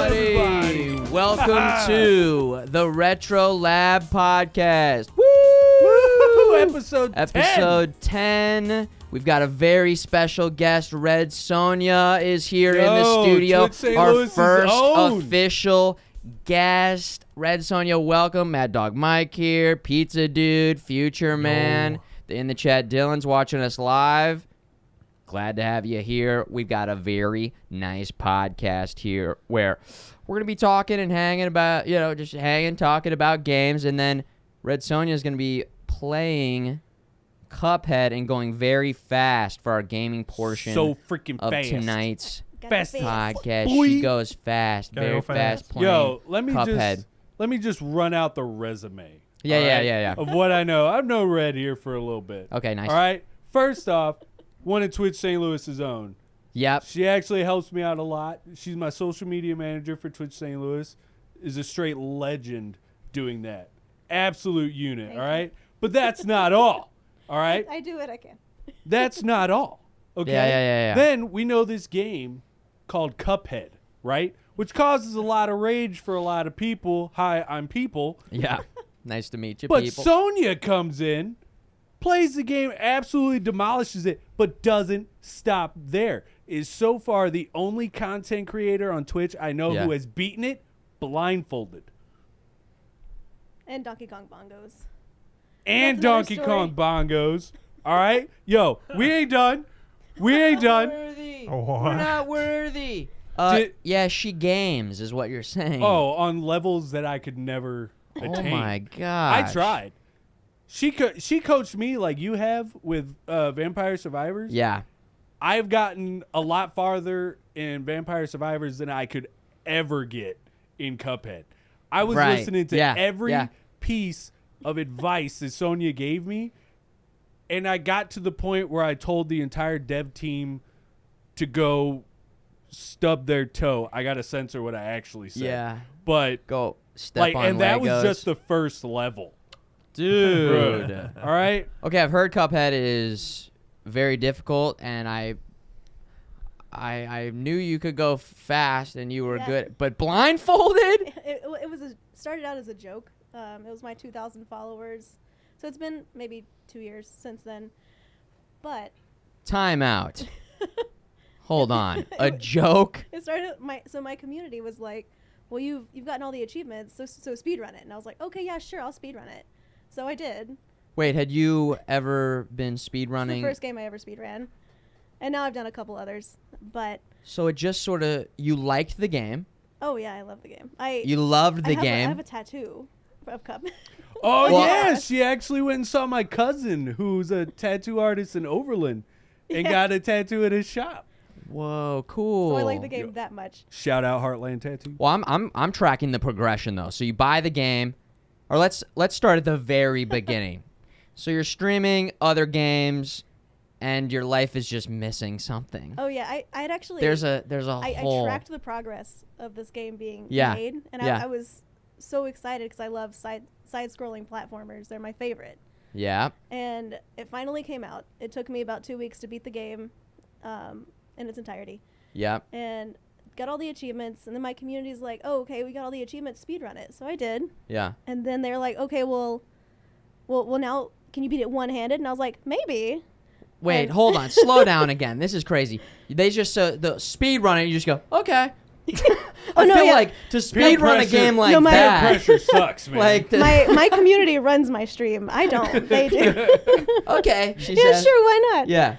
everybody? Welcome to the RetroLab podcast. Woo! Episode 10. We've got a very special guest. REDSONJA is here in the studio. Our Louis's first own official guest. REDSONJA, welcome. MadDawgMike here. Pizza Dude, Futureman. In the chat, Dylan's watching us live. Glad to have you here. We've got a very nice podcast here where we're going to be talking and hanging about, just hanging, talking about games. And then REDSONJA is going to be playing Cuphead and going very fast for our gaming portion of tonight's podcast. Boy. She goes fast, very fast playing Cuphead. Let me just run out the resume. Yeah. Of what I know. I've known Red here for a little bit. Okay, nice. All right. First off, one of Twitch St. Louis's own. Yep. She actually helps me out a lot. She's my social media manager for Twitch St. Louis. Is a straight legend doing that. Absolute unit, all right? But that's not all, all right? I do what I can. That's not all, okay? Yeah. Then we know this game called Cuphead, right? Which causes a lot of rage for a lot of people. Hi, I'm People. Yeah. Nice to meet you, But people. Sonya comes in, plays the game, absolutely demolishes it, but doesn't stop there. Is so far the only content creator on Twitch I know who has beaten it blindfolded. And Donkey Kong bongos. And That's another Donkey story. Kong bongos. All right? Yo, we ain't done. We ain't done. We're not worthy. Yeah, she games is what you're saying. Oh, on levels that I could never attain. Oh my god. I tried. She coached me like you have with Vampire Survivors. Yeah. I've gotten a lot farther in Vampire Survivors than I could ever get in Cuphead. I was listening to every piece of advice that Sonya gave me, and I got to the point where I told the entire dev team to go stub their toe. I got to censor what I actually said. Yeah. But Go step on and that was Legos. just the first level. Dude. All right? Okay, I've heard Cuphead is very difficult, and I knew you could go fast and you were good, but blindfolded? It was started out as a joke. It was my 2,000 followers, so it's been maybe 2 years since then. But Time out. Hold on. A joke? it started. My community was like, "Well, you've gotten all the achievements, so speedrun it." And I was like, "Okay, yeah, sure, I'll speedrun it." So I did. Wait, had you ever been It's speedrunning? the first game I ever speedran, and now I've done a couple others. But So it just sort of, you liked the game. oh yeah, I love the game. You loved the I game. have a tattoo of Cup. Oh, Well- yeah. She actually went and saw my cousin, who's a tattoo artist in Overland, and got a tattoo at his shop. Whoa, cool. So I like the game that much. Shout out Heartland Tattoo. Well, I'm tracking the progression though. So you buy the game, or let's start at the very beginning. So you're streaming other games, and your life is just missing something. Oh yeah, I had actually. There's a I whole. tracked the progress of this game being Yeah. made, and Yeah. I was so excited because I love side-scrolling platformers. They're my favorite. Yeah. And it finally came out. It took me about 2 weeks to beat the game in its entirety, Yeah. and got all the achievements. And then my community's like, "Oh, okay, we got all the achievements. Speedrun it." So I did. Yeah. And then they're like, "Okay, well, now can you beat it one-handed?" And I was like, "Maybe." Wait, And- hold on. Slow down again. This is crazy. They just the speed running. You just go, okay. I feel like to speed run a pressure. game like No, my- that. Pressure sucks, man. Like the, my community runs my stream. I don't. They do. okay. She Yeah, says. sure. Why not? Yeah.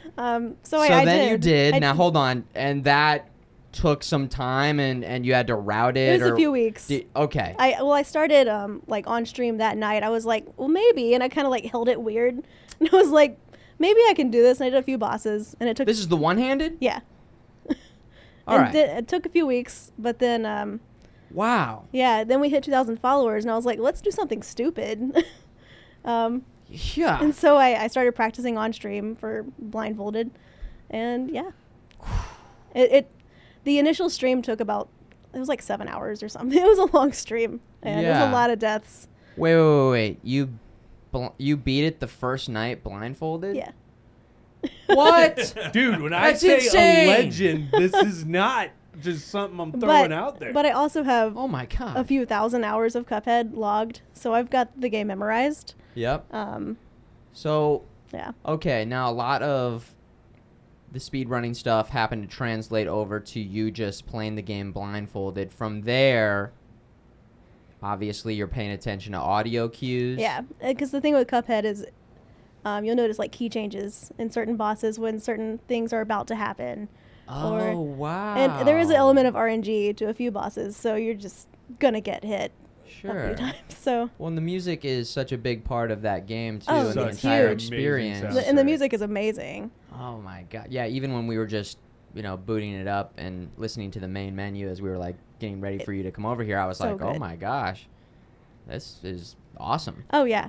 So I then did. you did. I Now hold on, and that took some time, and you had to route it. It was or a few weeks. Okay. I started like on stream that night. I was like, well, maybe, and I kind of like held it weird. And I was like, maybe I can do this. And I did a few bosses, and it took. This is the one-handed. Yeah. All right. It took a few weeks, but then Wow. yeah, then we hit 2,000 followers, and I was like, let's do something stupid. Yeah. And so I started practicing on stream for blindfolded, and yeah, the initial stream took about, it was like 7 hours or something. It was a long stream, and it was Yeah. a lot of deaths. Wait. You beat it the first night blindfolded? Yeah. What? Dude, when I That's say insane. a legend, this is not just something I'm throwing out there. But I also have Oh my god. a few thousand hours of Cuphead logged, so I've got the game memorized. Yep. So yeah. Okay, now a lot of the speedrunning stuff happened to translate over to you just playing the game blindfolded. From there, obviously you're paying attention to audio cues. Yeah, because the thing with Cuphead is you'll notice like key changes in certain bosses when certain things are about to happen. Oh, wow. And there is an element of RNG to a few bosses, so you're just going to get hit a Sure. few times. So. Well, and the music is such a big part of that game, too, Oh, and the it's entire huge. experience. And the music is amazing. Oh, my God. Yeah, even when we were just, booting it up and listening to the main menu as we were, like, getting ready for you to come over here, I was So like, oh, good. my gosh. This is awesome. Oh, yeah.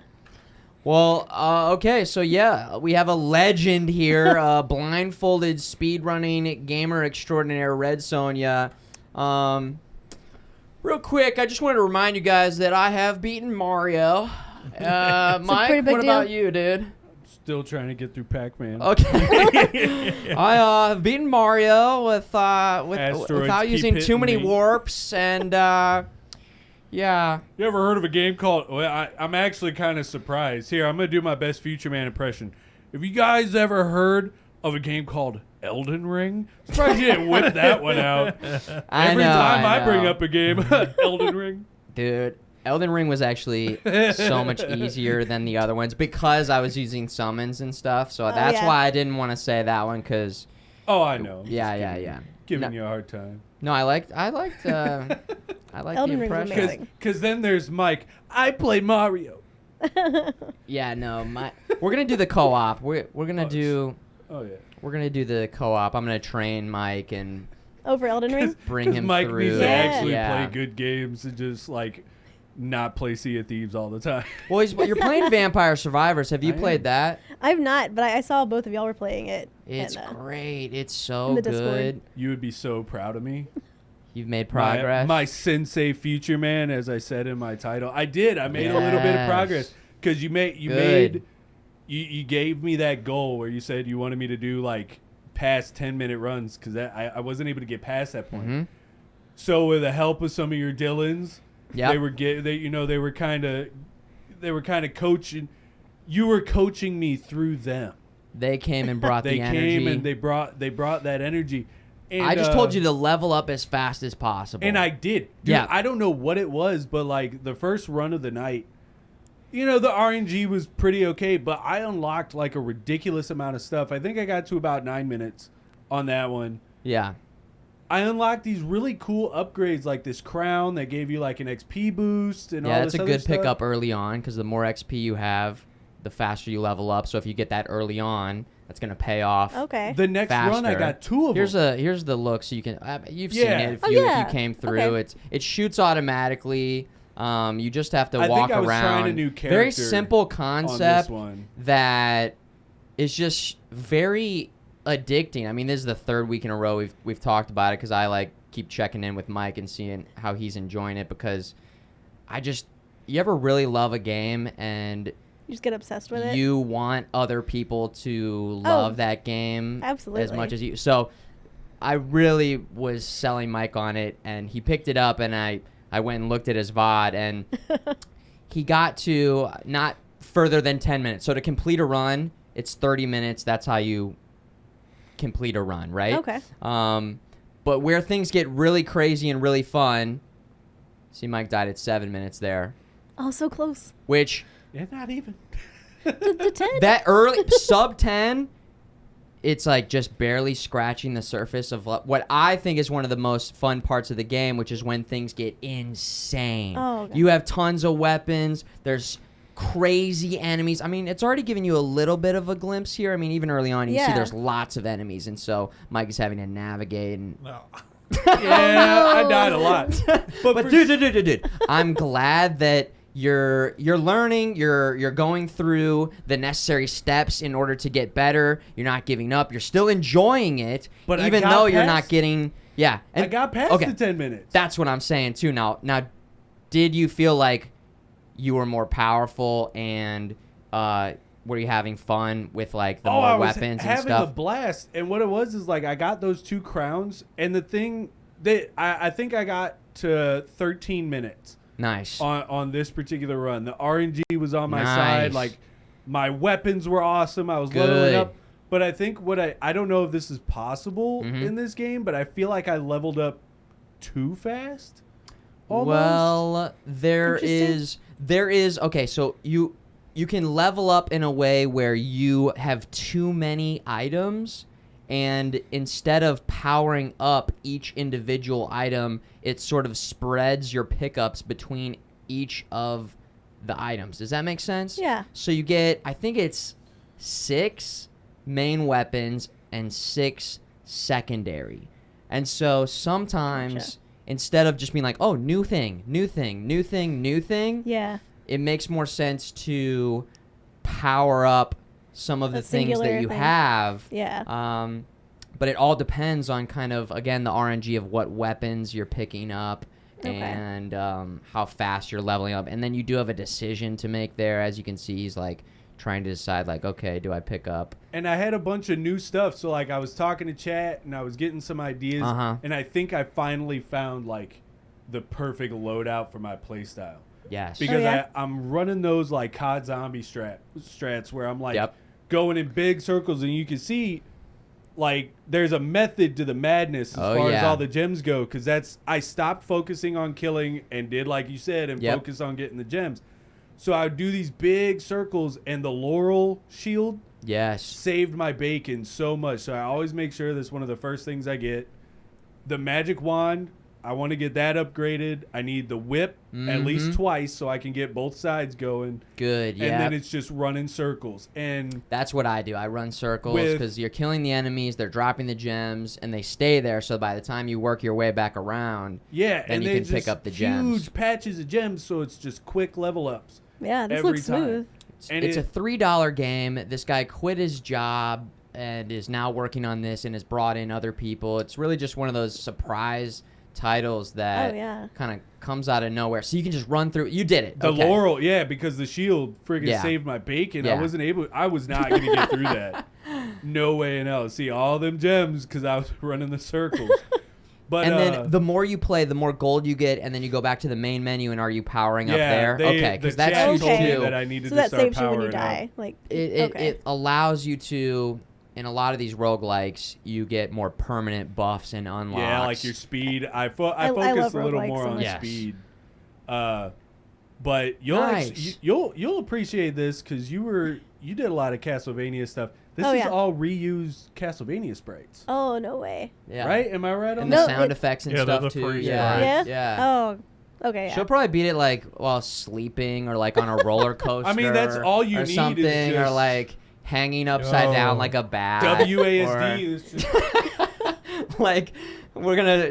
Well, okay, so yeah, we have a legend here, blindfolded speedrunning gamer extraordinaire, REDSONJA. Real quick, I just wanted to remind you guys that I have beaten Mario. Mike, pretty big what deal. about you, dude? Still trying to get through Pac-Man. Okay. I have beaten Mario without Asteroids using keep too many hitting me. warps, and yeah. You ever heard of a game called... Well, I'm actually kind of surprised. Here, I'm going to do my best Futureman impression. Have you guys ever heard of a game called Elden Ring? Surprised you didn't whip that one out. Every time I bring up a game, Elden Ring. Dude, Elden Ring was actually so much easier than the other ones because I was using summons and stuff. So that's yeah. why I didn't want to say that one because... Oh, I know. Yeah. Giving you a hard time. No, I liked the Elden Ring was impression. amazing. Because then there's Mike. I play Mario. Yeah, no, we're gonna do the co-op. We're gonna do. Oh yeah. We're gonna do the co-op. I'm gonna train Mike and Over Elden Ring? bring him Mike through. needs to actually Yeah. play good games and just like not play Sea of Thieves all the time. Well, you're playing Vampire Survivors. Have you I played am. that? I've not, but I saw both of y'all were playing it. It's and, great. It's in so the Discord. good. You would be so proud of me. You've made progress. My sensei Futureman, as I said in my title. I did. I made a little bit of Yes. progress because you gave me that goal where you said you wanted me to do like past 10-minute runs because I wasn't able to get past that point. Mhm. So with the help of some of your Dylans, Yep. they were kind of coaching. You were coaching me through them. They came and brought They the energy. came and they brought that energy. And, I just told you to level up as fast as possible. and I did. Dude, Yeah. I don't know what it was, but like the first run of the night, the RNG was pretty okay, but I unlocked like a ridiculous amount of stuff. I think I got to about 9 minutes on that one. Yeah. I unlocked these really cool upgrades, like this crown that gave you like an XP boost and all Yeah, this that's a other good stuff. pickup early on because the more XP you have, the faster you level up. So if you get that early on, that's going to pay off. Okay. The next run, I faster. got 2 of them. Here's the look so you can you've Yeah. seen it if Oh, you yeah. came through. Okay. It shoots automatically. You just have to I walk think I was around. trying a new Very character simple on this concept one. that is just very addicting. I mean, this is the third week in a row we've talked about it because I like keep checking in with Mike and seeing how he's enjoying it because you ever really love a game and You just get obsessed with it. you want other people to love that game as absolutely. much as you. So I really was selling Mike on it, and he picked it up, and I went and looked at his VOD, and he got to not further than 10 minutes. So to complete a run, it's 30 minutes. That's how you complete a run, right? Okay. But where things get really crazy and really fun, see, Mike died at 7 minutes there, Oh, so close. which Yeah, not even. To 10? that early sub 10, it's like just barely scratching the surface of what I think is one of the most fun parts of the game, which is when things get insane. Oh, okay. You have tons of weapons. There's crazy enemies. I mean, it's already giving you a little bit of a glimpse here. I mean, even early on, you see Yeah. there's lots of enemies, and so Mike is having to navigate and. Yeah, I died a lot. But dude, I'm glad that you're learning, you're going through the necessary steps in order to get better. You're not giving up. You're still enjoying it, But I even got though you're not past- getting. Yeah, I got past okay. the 10 minutes. That's what I'm saying too. Now, did you feel like you were more powerful and were you having fun with like the I more was weapons and having stuff? a blast. And what it was is like I got those 2 crowns, and the thing I think I got to 13 minutes. Nice. On this particular run. The RNG was on my Nice. side. Like, my weapons were awesome. I was leveling up. But I think I don't know if this is possible in this game, but I feel like I leveled up too fast. Almost. Well, there is okay, so you can level up in a way where you have too many items, and instead of powering up each individual item, it sort of spreads your pickups between each of the items. Does that make sense? Yeah. So you get, I think it's 6 main weapons and 6 secondary. And so sometimes instead of just being like, oh, new thing, Yeah. it makes more sense to power up some of the things that you have. Yeah. But it all depends on kind of, again, the RNG of what weapons you're picking up and how fast you're leveling up. And then you do have a decision to make there. As you can see, he's like trying to decide, like, okay, do I pick up? And I had a bunch of new stuff. So, like, I was talking to chat and I was getting some ideas. And I think I finally found, like, the perfect loadout for my playstyle. Yes. Because I'm running those, like, COD zombie strats where I'm, like, going in big circles. And you can see, like, there's a method to the madness as far as all the gems go. Because I stopped focusing on killing and did, like you said, and focus on getting the gems. So I would do these big circles, and the laurel shield saved my bacon so much. So I always make sure that's one of the first things I get. The magic wand, I want to get that upgraded. I need the whip at least twice so I can get both sides going. Good, yeah. And then it's just running circles. And that's what I do. I run circles because you're killing the enemies, they're dropping the gems, and they stay there. So by the time you work your way back around, then you can pick up the gems. Huge patches of gems, so it's just quick level ups. Yeah, this looks smooth. It's a $3 game. This guy quit his job and is now working on this and has brought in other people. It's really just one of those surprise titles that kind of comes out of nowhere. So you can just run through. You did it. The laurel, because the shield friggin' saved my bacon. I was not going to get through that. No way in hell. See, all them gems because I was running the circles. But, and then the more you play, the more gold you get, and then you go back to the main menu, and are you powering up there? Because that's told me that I needed to start powering up. So that saves you when you die. Like, it allows you to, in a lot of these roguelikes, you get more permanent buffs and unlocks. Yeah, like your speed. I focus a little more on speed. But you'll appreciate this because you did a lot of Castlevania stuff. This is all reused Castlevania sprites. Oh, no way. Yeah. Right? Am I right on and that? the sound effects and stuff too. Yeah. Oh, okay. Yeah. She'll probably beat it like while sleeping or like on a roller coaster. I mean, that's all you need. Something, is just... or like hanging upside down like a bat. WASD is just like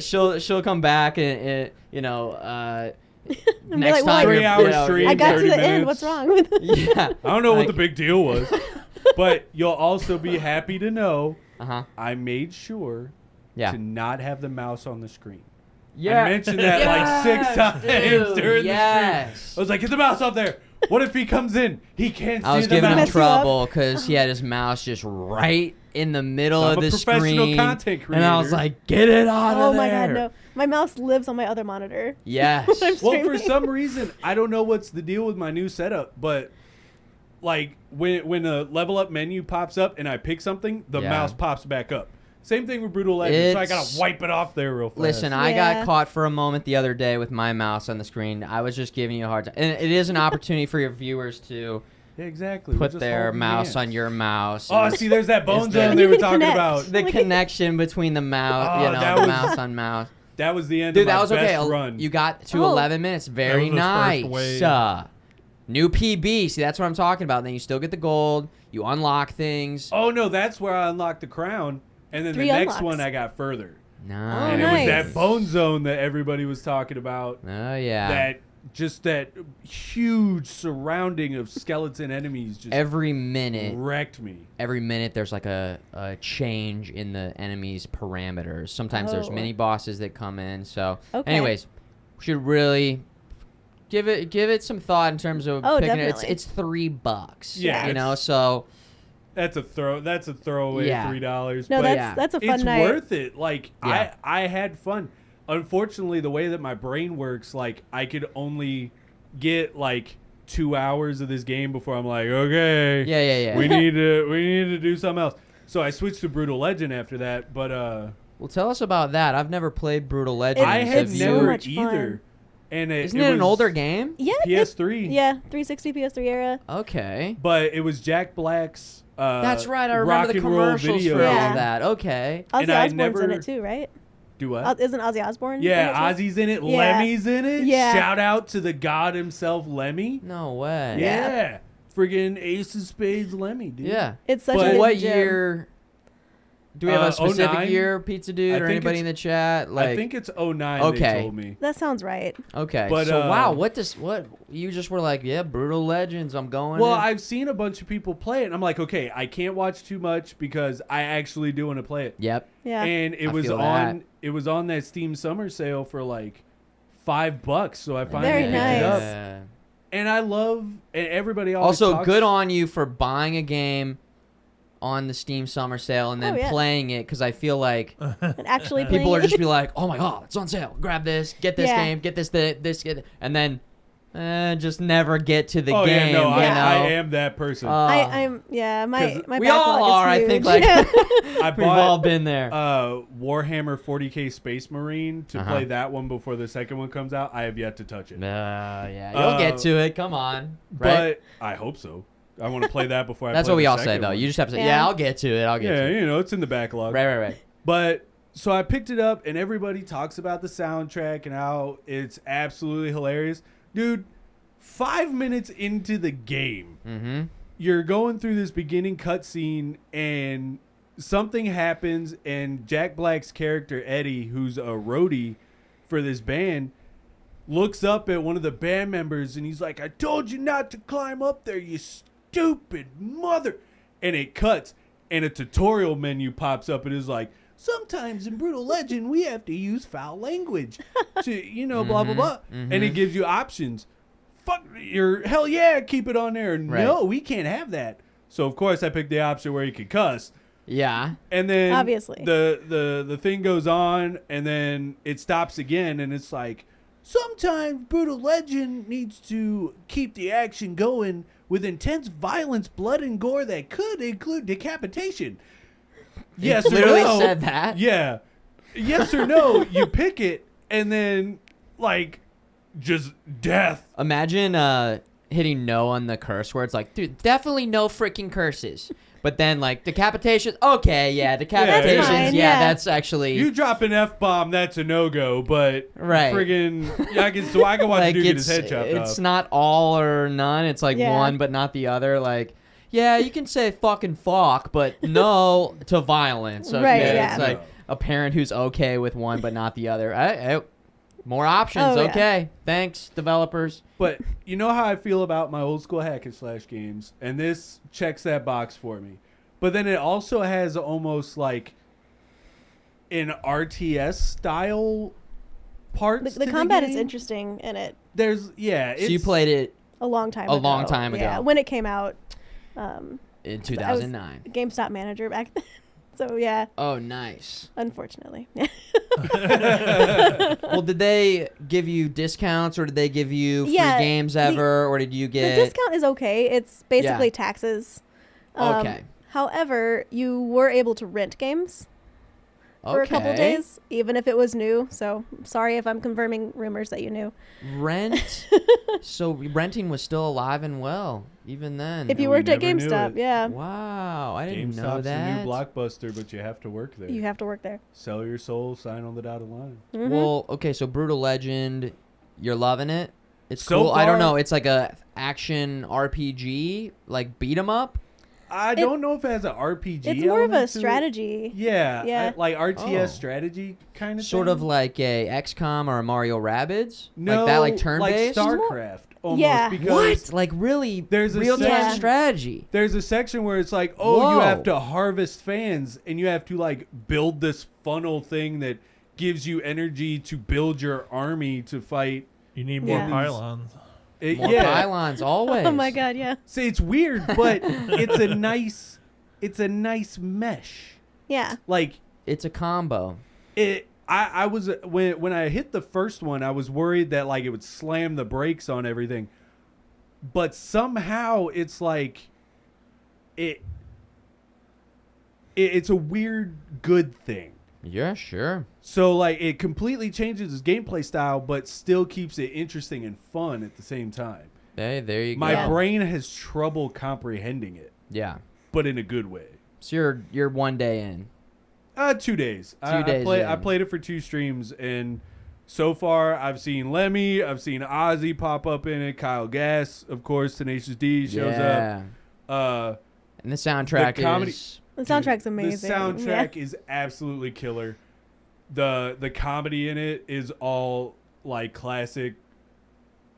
she'll come back and next like, time 3 hours stream. I got to the minutes. End. What's wrong with it? I don't know what the big deal was. But you'll also be happy to know I made sure to not have the mouse on the screen. Yeah. I mentioned that like 6 times during the stream. I was like, get the mouse up there. What if he comes in? He can't see the mouse. I was giving him trouble because he had his mouse just right in the middle of the screen. I'm a professional content creator. And I was like, get it out of there. Oh my God, no. My mouse lives on my other monitor. Yes. Well, for some reason, I don't know what's the deal with my new setup, but like when a level up menu pops up and I pick something, the mouse pops back up. Same thing with Brutal Legend, so I gotta wipe it off there real fast. Listen, I got caught for a moment the other day with my mouse on the screen. I was just giving you a hard time. And it is an opportunity for your viewers to put their mouse on your mouse. Oh, see, there's that bone zone they were talking about. The connection between the mouse, mouse on mouse. That was the end of my best run. You got to 11 minutes. Very nice. New PB. See, that's what I'm talking about. And then you still get the gold. You unlock things. Oh, no, that's where I unlocked the crown. And then the next one I got further. Nice. And it was that bone zone that everybody was talking about. Oh, yeah. That huge surrounding of skeleton enemies just every minute wrecked me. Every minute there's like a change in the enemy's parameters. Sometimes there's mini bosses that come in. So anyways, we should really give it some thought in terms of picking it. It's $3. Yeah. So that's a throwaway $3. No, that's a fun it's night. It's worth it. Like I had fun. unfortunately, the way that my brain works, like I could only get like 2 hours of this game before I'm like, okay, Yeah. we need to do something else. So I switched to Brutal Legend after that. But well, tell us about that. I've never played Brutal Legend. I had so never much fun. either. And Isn't it an older game? Yeah. PS3. Yeah, 360, PS3 era. Okay. But it was Jack Black's. That's right. I remember the rock and roll commercials video for all Yeah. that. Okay. Ozzy I Osbourne's never- in it too, right? Do what? Isn't Ozzy Osbourne? Yeah, in it too? Ozzy's in it. Yeah. Lemmy's in it. Yeah. Shout out to the god himself, Lemmy. No way. Yeah. Friggin' Ace of Spades Lemmy, dude. Yeah. It's such But- a So good what gem. year? Do we have a specific 09? year, Pizza Dude, I or think anybody in it's- the chat? Like, I think it's 09 Okay. they told me. That sounds right. okay. But, So wow, what you just were like? Yeah, Brutal Legends. I'm going. Well, in. I've seen a bunch of people play it, and I'm like, okay, I can't watch too much because I actually do want to play it. Yep. Yeah. And it I was feel on that. it was on that Steam summer sale for like $5, so I finally Very picked nice. it up. Yeah. And I love, and everybody always Also, talks, good on you for buying a game on the Steam summer sale and then Oh, yeah. playing it, because I feel like And actually people playing are it. just be like, oh my god, it's on sale, grab this, get this Yeah. game, get this, get, and then just never get to the Oh game. yeah, no, you I know? am that person. I'm my 'Cause my we backlog all are, is I huge. think, like I we've all bought been there. Warhammer 40K Space Marine to Uh-huh. play that one before the second one comes out. I have yet to touch it. Yeah, you'll get to it. Come on, right? But I hope so. I want to play that before I That's play what we the all say, second though. one. You just have to say, Yeah. yeah, I'll get to it. I'll get Yeah, to it. you know, it's in the backlog. Right. But so I picked it up, and everybody talks about the soundtrack and how it's absolutely hilarious. Dude, 5 minutes into the game, Mm-hmm. you're going through this beginning cutscene, and something happens, and Jack Black's character, Eddie, who's a roadie for this band, looks up at one of the band members, and he's like, I told you not to climb up there, you stupid mother. And it cuts, and a tutorial menu pops up, and is like, sometimes in Brutal Legend, we have to use foul language to, blah, blah, blah. And it gives you options. Fuck, hell yeah, keep it on there. Right. No, we can't have that. So, of course, I picked the option where you could cuss. Yeah. And then Obviously. the thing goes on, and then it stops again, and it's like, sometimes Brutal Legend needs to keep the action going with intense violence, blood, and gore that could include decapitation. Yes or literally no? said that. Yeah. Yes or no, you pick it, and then, like, just death. Imagine hitting no on the curse where it's like, dude, definitely no freaking curses. But then, like, decapitation, okay, yeah, decapitations, That's fine, yeah, yeah. that's actually... You drop an F-bomb, that's a no-go, but Right. friggin' I can watch like, the dude get his head chopped it's off. not all or none. It's like Yeah. one but not the other. Like, yeah, you can say fucking fuck, but no to violence. Okay? Right, yeah. It's like a parent who's okay with one but not the other. More options, Oh, yeah. okay. Thanks, developers. But you know how I feel about my old school hack and slash games, and this checks that box for me. But then it also has almost like an RTS style parts. The to combat game. is interesting in it. There's So you it's- played it A long time A ago. long time ago. Yeah, when it came out. in I was 2009. GameStop manager back then. So yeah, Oh, nice. unfortunately. Well, did they give you discounts, or did they give you free Yeah, games the- ever, or did you The get... discount is okay. It's basically Yeah. taxes. Okay. However, you were able to rent games for a couple Okay. days, even if it was new. So sorry if I'm confirming rumors that you knew. Rent? So renting was still alive and well, even then. If you we worked at never knew GameStop, it. yeah, Wow, I didn't know GameStop's that. a new blockbuster, but you have to work there. you have to work there. Sell your soul, sign on the dotted line. Mhm. Well, okay, so Brutal Legend, you're loving it? It's So cool. I don't far- know. It's like a action RPG, like beat 'em up. I don't know if it has an RPG. It's more of a element to it. strategy. Yeah, Yeah. like RTS Oh. strategy kind of Sort thing. of like a XCOM or a Mario Rabbids. No, like that, like turn-based. like StarCraft almost. Yeah. Because What? Like really There's a real-time section- strategy. there's a section where it's like, oh, you Whoa. have to harvest fans, and you have to like build this funnel thing that gives you energy to build your army to fight. You need more Yeah. pylons. More yeah. pylons, always. Oh my god, yeah. See, it's weird, but it's a nice mesh. Yeah. Like It's a combo. I was when I hit the first one, I was worried that like it would slam the brakes on everything, but somehow it's like it's a weird good thing. Yeah, sure. So like it completely changes his gameplay style, but still keeps it interesting and fun at the same time. Hey, there you go. My brain has trouble comprehending it. Yeah, but in a good way. So you're 1 day in. 2 days. 2 days. I played it for 2 streams, and so far I've seen Lemmy, I've seen Ozzy pop up in it, Kyle Gass, of course, Tenacious D shows up. And the soundtrack the soundtrack's amazing. The soundtrack is absolutely killer. The comedy in it is all like classic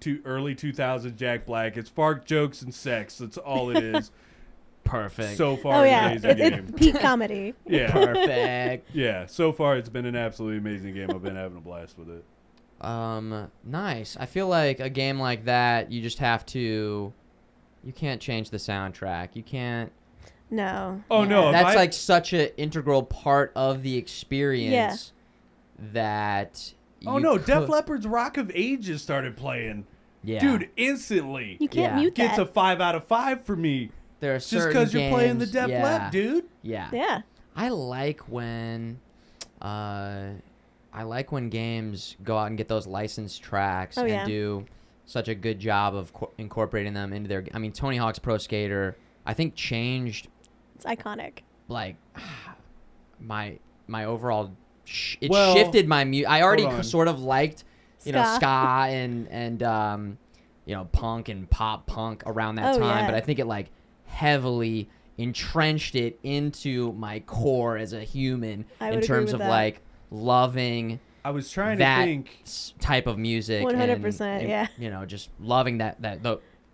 to early 2000s Jack Black. It's fart jokes and sex. That's all it is. Perfect. So far, amazing game. It's peak comedy. Yeah. Perfect. Yeah. So far, it's been an absolutely amazing game. I've been having a blast with it. Nice. I feel like a game like that, you just have to. You can't change the soundtrack. You can't. No. Oh no. That's like such an integral part of the experience. That. Oh no! Def Leppard's Rock of Ages started playing. Yeah. Dude, instantly. You can't mute that. Gets a 5 out of 5 for me. There are just because you're playing the Def Leppard, dude. Yeah. Yeah. I like when games go out and get those licensed tracks and do such a good job of incorporating them into their. I mean, Tony Hawk's Pro Skater, I think changed. It's iconic. Like my overall. It shifted my I already sort of liked, ska and punk and pop punk around that time, but I think it like heavily entrenched it into my core as a human in terms of like loving. I was trying to think type of music. 100%, and just loving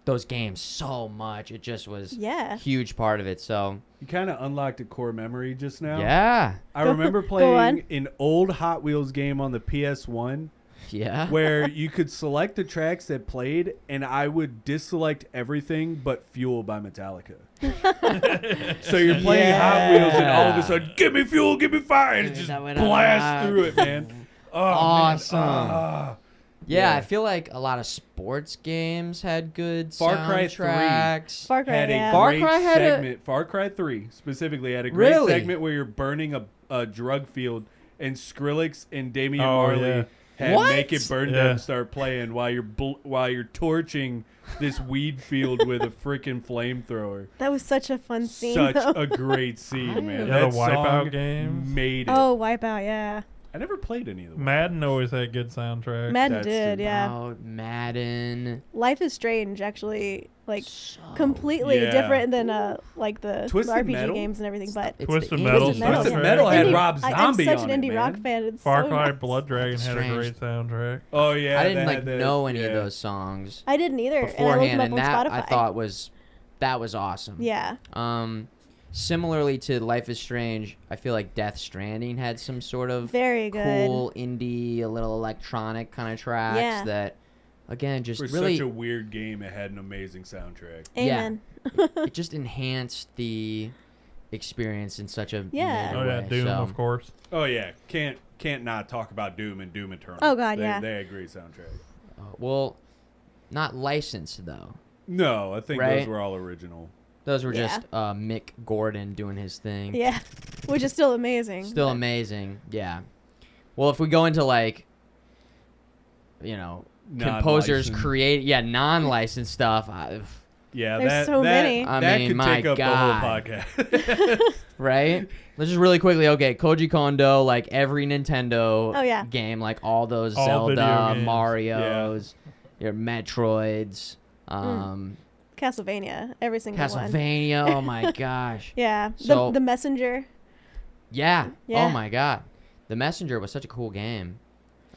those games so much. It just was a huge part of it. So you kind of unlocked a core memory just now. Yeah. I remember playing an old Hot Wheels game on the PS1. Yeah. Where you could select the tracks that played, and I would deselect everything but Fuel by Metallica. So you're playing Hot Wheels, and all of a sudden, give me fuel, give me fire, and it just blasts through it, man. Oh, awesome. Man. Yeah, I feel like a lot of sports games had good Far Cry 3 Far Cry had a Far great Cry had segment. Far Cry 3 specifically had a great segment where you're burning a drug field, and Skrillex and Damian Marley had Make It Burn Them start playing while you're torching this weed field with a freaking flamethrower. That was such a fun scene. Such a great scene, man. Yeah, that the Wipeout game made it. Oh, Wipeout, yeah. I never played any of them. Madden always had good soundtracks. Madden did, yeah. Oh, Madden. Life is Strange, actually, like completely different than like the RPG Metal? games and everything. But Twisted Metal had Rob Zombie I'm such on an it, indie man. rock fan. It's Far so Cry nuts. Blood Dragon had a great soundtrack. Oh yeah, I didn't know any of those songs. I didn't either. Beforehand, and I looked them up on that Spotify. I thought was awesome. Yeah. Similarly to Life is Strange, I feel like Death Stranding had some sort of very good cool indie, a little electronic kind of tracks that, again, just For really such a weird game, it had an amazing soundtrack. Amen. Yeah, it just enhanced the experience in such a Yeah. major Oh yeah, way, Doom so. of course. Oh yeah, can't not talk about Doom and Doom Eternal. Oh god, they yeah. They had great soundtrack. Well, not licensed though. No, I think Right? those were all original. Those were just Mick Gordon doing his thing. Yeah, which is still amazing. Still amazing, yeah. Well, if we go into like, composers create, non-licensed stuff. Yeah, there's so many. That mean, could my take up God. the whole podcast. Right? Let's just really quickly, Koji Kondo, like every Nintendo game, like all those All video Zelda, games. Marios, your Metroids, Castlevania, every single one. Castlevania, oh my gosh. Yeah, So- the Messenger. Yeah. Yeah. Oh my god. The Messenger was such a cool game.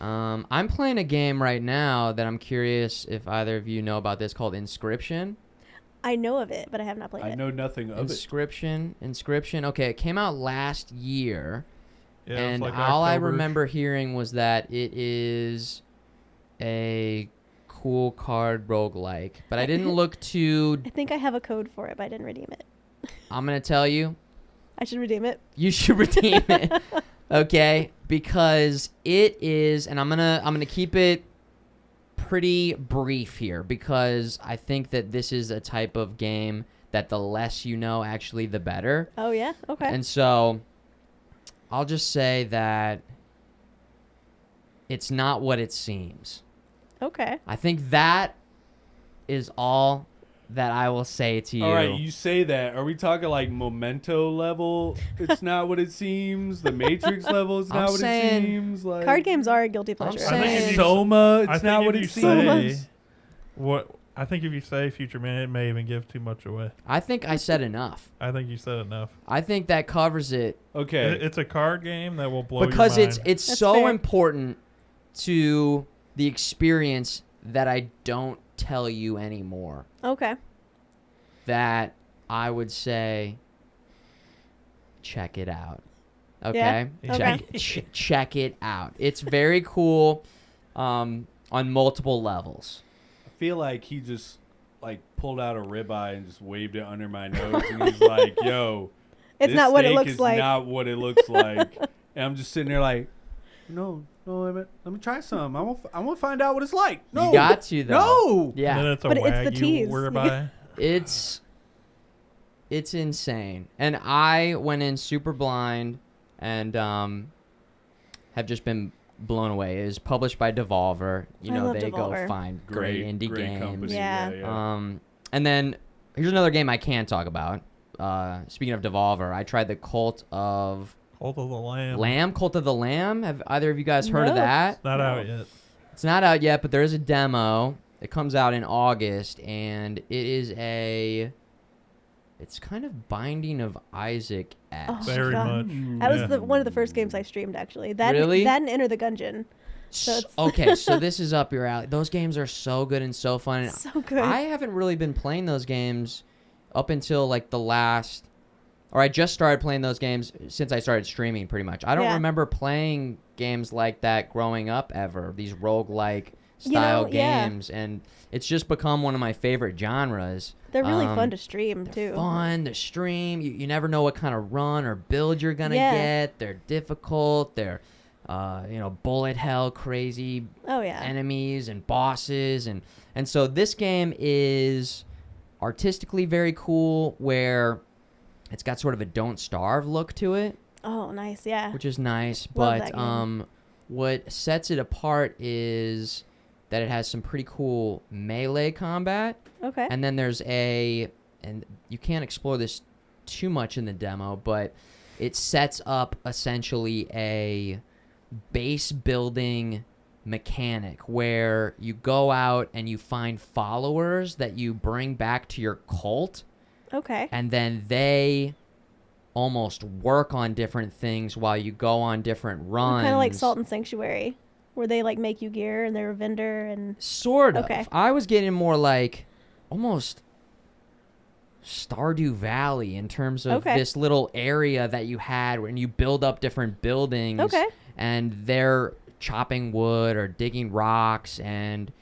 I'm playing a game right now that I'm curious if either of you know about this called Inscription. I know of it, but I have not played I it. know nothing of it. Inscription. Okay, it came out last year. Yeah, it was And like all I October-ish. remember hearing was that it is a cool card roguelike. But I didn't look too... I think I have a code for it, but I didn't redeem it. I'm going to tell you, I should redeem it. you should redeem it. Okay. because it is, and I'm gonna keep it pretty brief here because I think that this is a type of game that the less you know, actually, the better. Oh yeah. Okay. And so, I'll just say that it's not what it seems. Okay. I think that is all that I will say to you. All right, you say that. Are we talking like Memento level? It's not what it seems. The Matrix level is not what it seems. Like card games are a guilty pleasure. saying- I think if you- Soma, I it's think not if what you it say seems. I think if you say Futureman, it may even give too much away. I think I said enough. I think you said enough. I think that covers it Okay. It's a card game that will blow because your mind. it's That's so fair. important to the experience that I don't tell you anymore. Okay. That I would say check it out. Okay? Yeah? Check it out. It's very cool on multiple levels. I feel like he just like pulled out a ribeye and just waved it under my nose, and he's like, "Yo, It's this not what it steak looks is like. Not what it looks like." And I'm just sitting there like, "No, let me try some. I want to find out what it's like." No, You got to though. no. And Yeah. then it's a But it's the Wagyu tease. whereby. It's insane. And I went in super blind and have just been blown away. It is published by Devolver. You I know, love they Devolver. go find great indie games. company. Yeah. And then here's another game I can talk about. Speaking of Devolver, I tried the Cult of Cult of the Lamb. Cult of the Lamb. Have either of you guys heard of No. that? It's not out yet. It's not out yet, but there is a demo. It comes out in August, and it is it's kind of Binding of Isaac esque. Oh, Very God. much. That was Yeah. one of the first games I streamed actually. That Really? That and Enter the Gungeon. So it's Okay, so this is up your alley. Those games are so good and so fun. And so good. I haven't really been playing those games up until like I just started playing those games since I started streaming pretty much. I don't Yeah. remember playing games like that growing up ever, these roguelike style yeah. games. And it's just become one of my favorite genres. They're really fun to stream They're too. fun to stream. You never know what kind of run or build you're going to Yeah. get. They're difficult. They're, bullet hell crazy Oh yeah. enemies and bosses and so this game is artistically very cool where it's got sort of a Don't Starve look to it, Oh nice. Yeah. which is nice. Love But that game. what sets it apart is that it has some pretty cool melee combat, Okay. and then there's and you can't explore this too much in the demo, but it sets up essentially a base building mechanic where you go out and you find followers that you bring back to your cult, Okay. and then they almost work on different things while you go on different runs. Kind of like Salt and Sanctuary, where they like make you gear and they're a vendor and. Sort of. Okay. I was getting more like almost Stardew Valley in terms of Okay. this little area that you had when you build up different buildings. Okay. And they're chopping wood or digging rocks and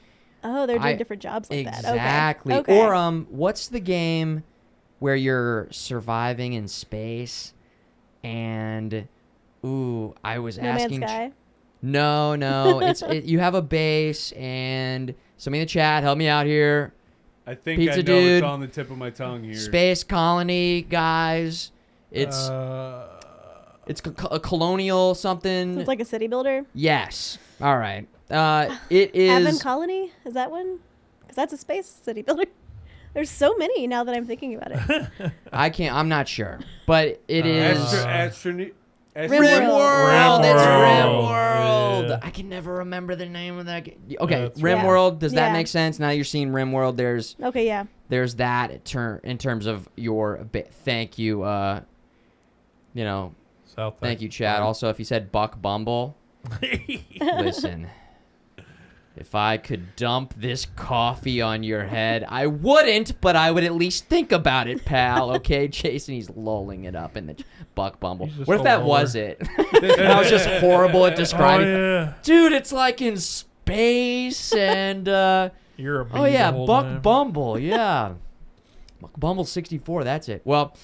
Oh, they're doing different jobs like exactly. that. Okay. Or what's the game where you're surviving in space and I was No asking Man's Sky. No, you have a base and somebody in the chat help me out here. I think Pizza I know Dude. it's on the tip of my tongue here. Space colony guys. It's a colonial something. So it's like a city builder. Yes. All right. It is. Avon Colony, is that one? Because that's a space city builder. There's so many now that I'm thinking about it. I'm not sure, but it is. Rimworld. Rimworld. It's Rimworld. Yeah. I can never remember the name of that game. Okay, That's Rimworld. Does that Yeah. make sense? Now you're seeing Rimworld. Okay, yeah. There's that in terms of your. Thank you. South Thank you, Chad. Also, if you said Buck Bumble, listen. If I could dump this coffee on your head, I wouldn't, but I would at least think about it, pal. Okay, Jason, he's lolling it up in the Buck Bumble. He's just What if a that loller. was it? And I was just horrible at describing. Oh, yeah. Dude, it's like in space and You're a bee oh yeah, the whole Buck time. Bumble, yeah. Buck Bumble 64, that's it. Well,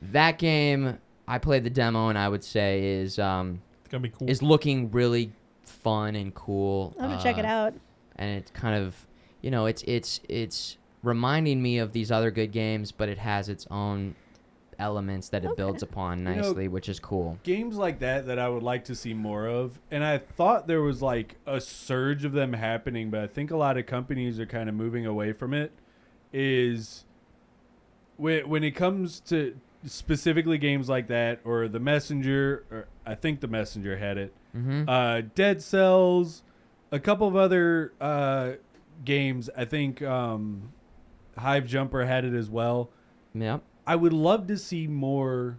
that game I played the demo and I would say is Kind gonna be cool. is looking really fun and cool. I'll have to check it out. And it's kind of, it's reminding me of these other good games, but it has its own elements that it builds upon nicely, which is cool. Games like that I would like to see more of, and I thought there was like a surge of them happening, but I think a lot of companies are kind of moving away from it. Is when it comes to specifically games like that, or The Messenger, or I think The Messenger had it, Dead Cells, a couple of other games. I think Hive Jumper had it as well. Yep. I would love to see more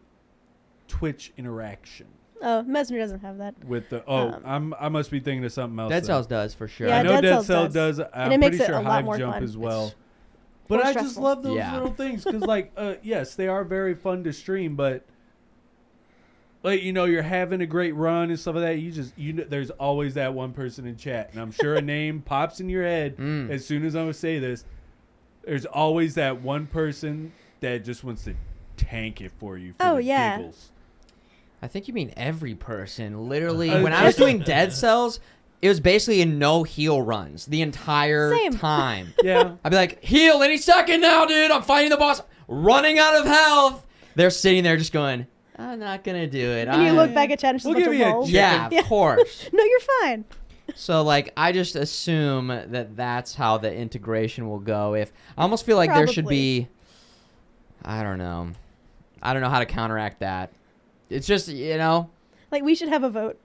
Twitch interaction. Oh, Messenger doesn't have that. With the I must be thinking of something else. Dead Cells does for sure. Yeah, I know Dead Cells Cells does. and I'm it makes pretty it sure a lot Hive more Jump fun. as well. It's But more I just stressful. love those Yeah. little things because, like, yes, they are very fun to stream, but like you're having a great run and stuff like that. There's always that one person in chat, and I'm sure a name pops in your head as soon as I'm gonna say this. There's always that one person that just wants to tank it for you. For the giggles. I think you mean every person. Literally, when I was doing Dead Cells, it was basically in no heal runs the entire time. Yeah. I'd be like, heal any second now, dude. I'm fighting the boss. Running out of health. They're sitting there just going, I'm not going to do it. And you look back at chat and just We'll a bunch give of you a walls. Yeah, of course. No, you're fine. So, like, I just assume that that's how the integration will go. I almost feel like there should be, I don't know how to counteract that. It's just, Like, we should have a vote.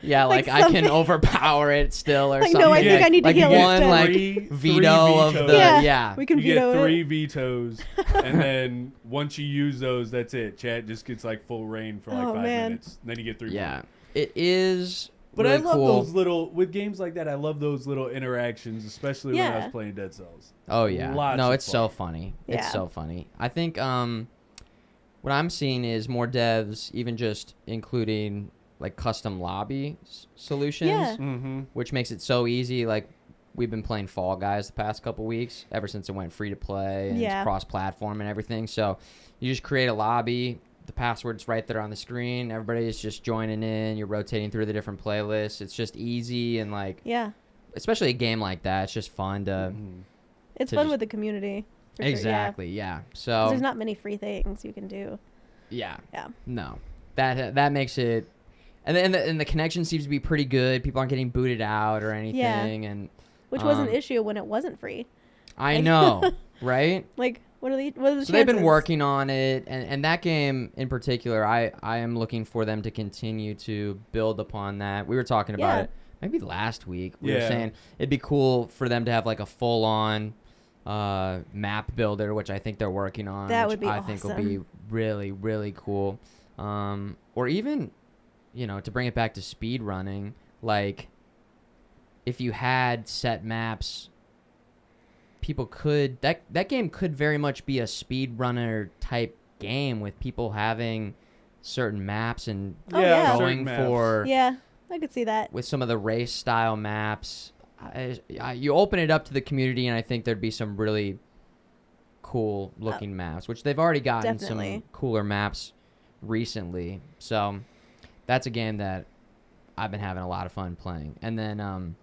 yeah, like I can overpower it still or Like, something. no, I think I need to like heal one instead. like Three veto of vetoes. the Yeah. We can You veto get 3 it. vetoes, and then once you use those, that's it. Chat just gets like full reign for like 5 minutes. And then you get 3 Yeah, more. it is. But really I love cool. those little with games like that. I love those little interactions, especially when I was playing Dead Cells. Oh yeah, Lots no, of it's fun. so funny. Yeah. It's so funny. I think what I'm seeing is more devs, even just including like custom lobby solutions, Yeah. which makes it so easy. Like we've been playing Fall Guys the past couple weeks, ever since it went free to play and it's cross-platform and everything. So you just create a lobby. The password's right there on the screen. Everybody's just joining in. You're rotating through the different playlists. It's just easy and like, especially a game like that, it's just fun to. It's fun with the community. For exactly. Sure, yeah. So 'cause there's not many free things you can do. Yeah. Yeah. No, that makes it, and the connection seems to be pretty good. People aren't getting booted out or anything, and which was an issue when it wasn't free. I know, right? Like, what are the chances? So they've been working on it, and that game in particular, I am looking for them to continue to build upon that. We were talking about it maybe last week. We were saying it'd be cool for them to have like a full-on map builder, which I think they're working on. That which would be I think will be really, really cool. Or even, to bring it back to speed running, like if you had set maps, people could that game could very much be a speedrunner type game with people having certain maps and going for I could see that with some of the race style maps. You open it up to the community, and I think there'd be some really cool looking maps, which they've already gotten some cooler maps recently. So that's a game that I've been having a lot of fun playing. And then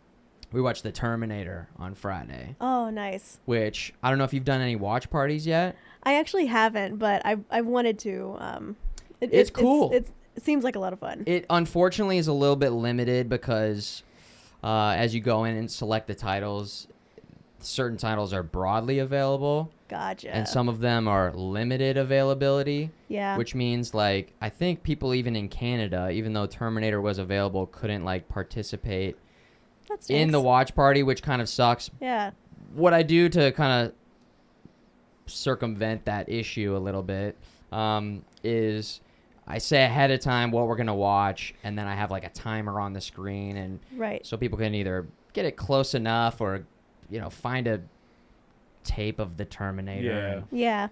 we watched The Terminator on Friday. Oh, nice. Which I don't know if you've done any watch parties yet. I actually haven't, but I wanted to. It's cool. It seems like a lot of fun. It unfortunately is a little bit limited because as you go in and select the titles, certain titles are broadly available. Gotcha. And some of them are limited availability. Yeah. Which means, like, I think people even in Canada, even though Terminator was available, couldn't, like, participate in the watch party, which kind of sucks. Yeah. What I do to kind of circumvent that issue a little bit is I say ahead of time what we're going to watch, and then I have, like, a timer on the screen, and so people can either get it close enough or, find a tape of the Terminator. Yeah.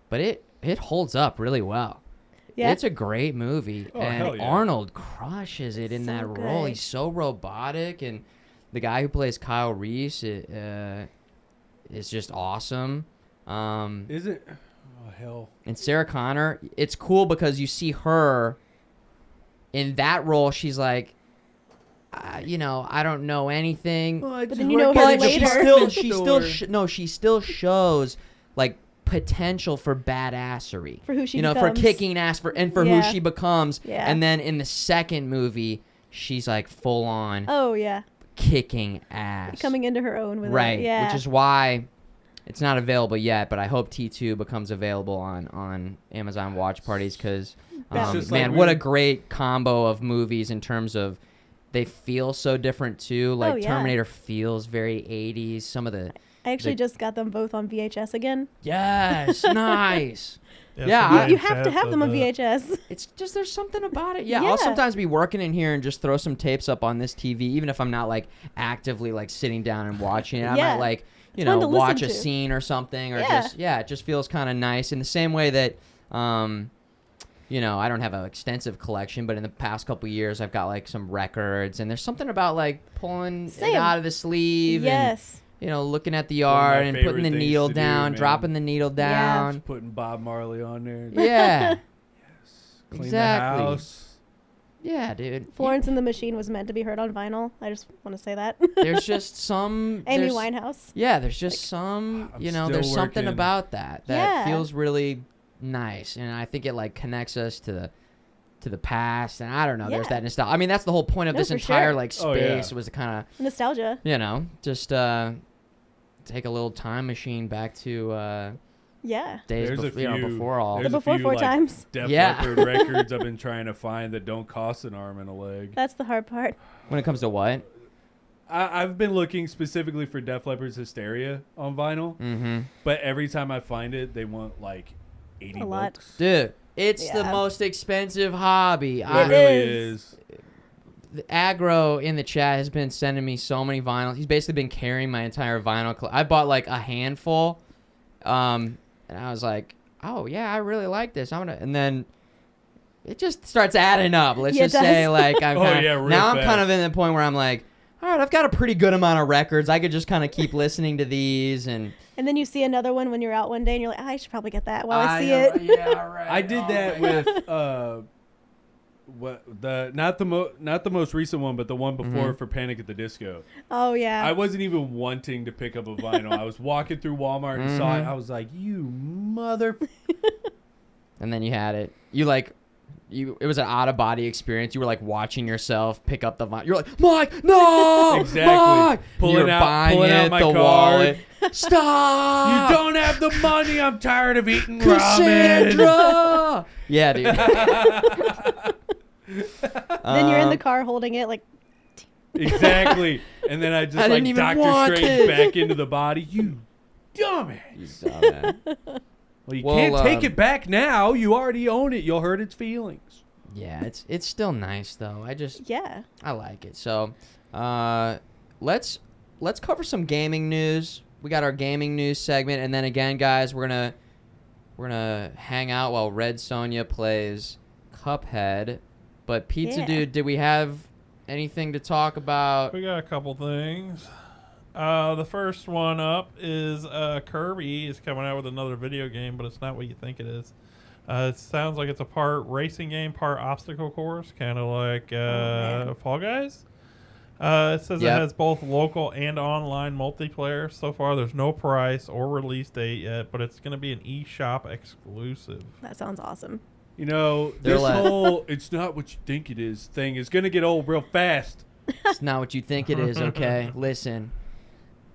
But it holds up really well. Yeah. It's a great movie, and Arnold crushes it in that role. He's so robotic, and the guy who plays Kyle Reese is just awesome. Is it? Oh hell! And Sarah Connor, it's cool because you see her in that role, she's like, you know, I don't know anything. But then you know her But later. she still shows like potential for badassery. For who she you know, becomes. for kicking ass for who Yeah. she becomes. Yeah. And then in the second movie, she's like full on Oh, yeah. kicking ass. Coming into her own with right. it. Yeah. Which is why it's not available yet, but I hope T2 becomes available on Amazon Watch Parties because, It's just man, like what a great combo of movies in terms of they feel so different too. Like Oh, yeah. Terminator feels very 80s. Some of the I actually just got them both on VHS again. yes, nice. Yeah, somebody You in have to chat have them said on that. VHS. It's just there's something about it. Yeah, Yeah. I'll sometimes be working in here and just throw some tapes up on this TV, even if I'm not like actively like sitting down and watching it. I Yeah. might like It's fun to listen watch a to. scene or something, or Yeah. it just feels kind of nice in the same way that I don't have an extensive collection, but in the past couple years I've got like some records, and there's something about like pulling it Same. out of the sleeve Yes. and looking at the One of my art and putting favorite the things needle to do, down, man. dropping the needle down. Just putting Bob Marley on there. Yeah. Clean Exactly. the house. Yeah, dude. Florence and the Machine was meant to be heard on vinyl. I just want to say that. There's just some Amy there's- Winehouse. Yeah, there's just some, I'm there's still something working. about that Yeah. feels really nice, and I think it like connects us to the past, and I don't know, there's Yeah. that nostalgia. I mean, that's the whole point of No, this for entire sure. like Oh, yeah. space was to kind Nostalgia. of, just take a little time machine back to Yeah. days There's a few- before all. there's The a before few, four like, times. Def Yeah. Leppard records I've been trying to find that don't cost an arm and a leg. That's the hard part. When it comes to what? I've been looking specifically for Def Leppard's Hysteria on vinyl, Mm-hmm. but every time I find it, they want like 80 A lot. bucks. Dude, it's the Yeah. most expensive hobby. It It really is. is. The Aggro in the chat has been sending me so many vinyls. He's basically been carrying my entire vinyl. I bought like a handful, and I was like, "Oh yeah, I really like this." And then it just starts adding up. Let's Yeah, it just say does. like I'm Oh, kinda, yeah, real now I'm fast. kind of in the point where I'm like, all right, I've got a pretty good amount of records. I could just kind of keep listening to these and. And then you see another one when you're out one day and you're like, I should probably get that while I see it. Yeah, right. I did that with not the most recent one, but the one before for Panic at the Disco. Oh, yeah. I wasn't even wanting to pick up a vinyl. I was walking through Walmart and saw it. I was like, "You mother!" And then you had it. It was an out of body experience. You were like watching yourself pick up the vinyl. You're like, Mike, no, Exactly. Mike! Pulling You're out- buying pulling out it, my the card. wallet. Stop! You don't have the money. I'm tired of eating ramen. Cassandra! Yeah, dude. Then you're in the car holding it like, Exactly. And then I just I like didn't even Doctor want Strange it. back into the body. You dumbass. You dumbass. Well, you Well, can't take it back now. You already own it. You'll hurt its feelings. Yeah, it's still nice though. yeah. I like it. So, let's cover some gaming news. We got our gaming news segment, and then again, guys, we're gonna hang out while Red Sonja plays Cuphead. But Pizza Yeah. Dude, did we have anything to talk about? We got a couple things. The first one up is Kirby is coming out with another video game, but it's not what you think it is. It sounds like it's a part racing game, part obstacle course, kind of like Fall Guys. It says Yep. it has both local and online multiplayer. So far, there's no price or release date yet, but it's going to be an eShop exclusive. That sounds awesome. You know, They're this like- whole "it's not what you think it is" thing is gonna get old real fast. It's not what you think it is, okay? Listen.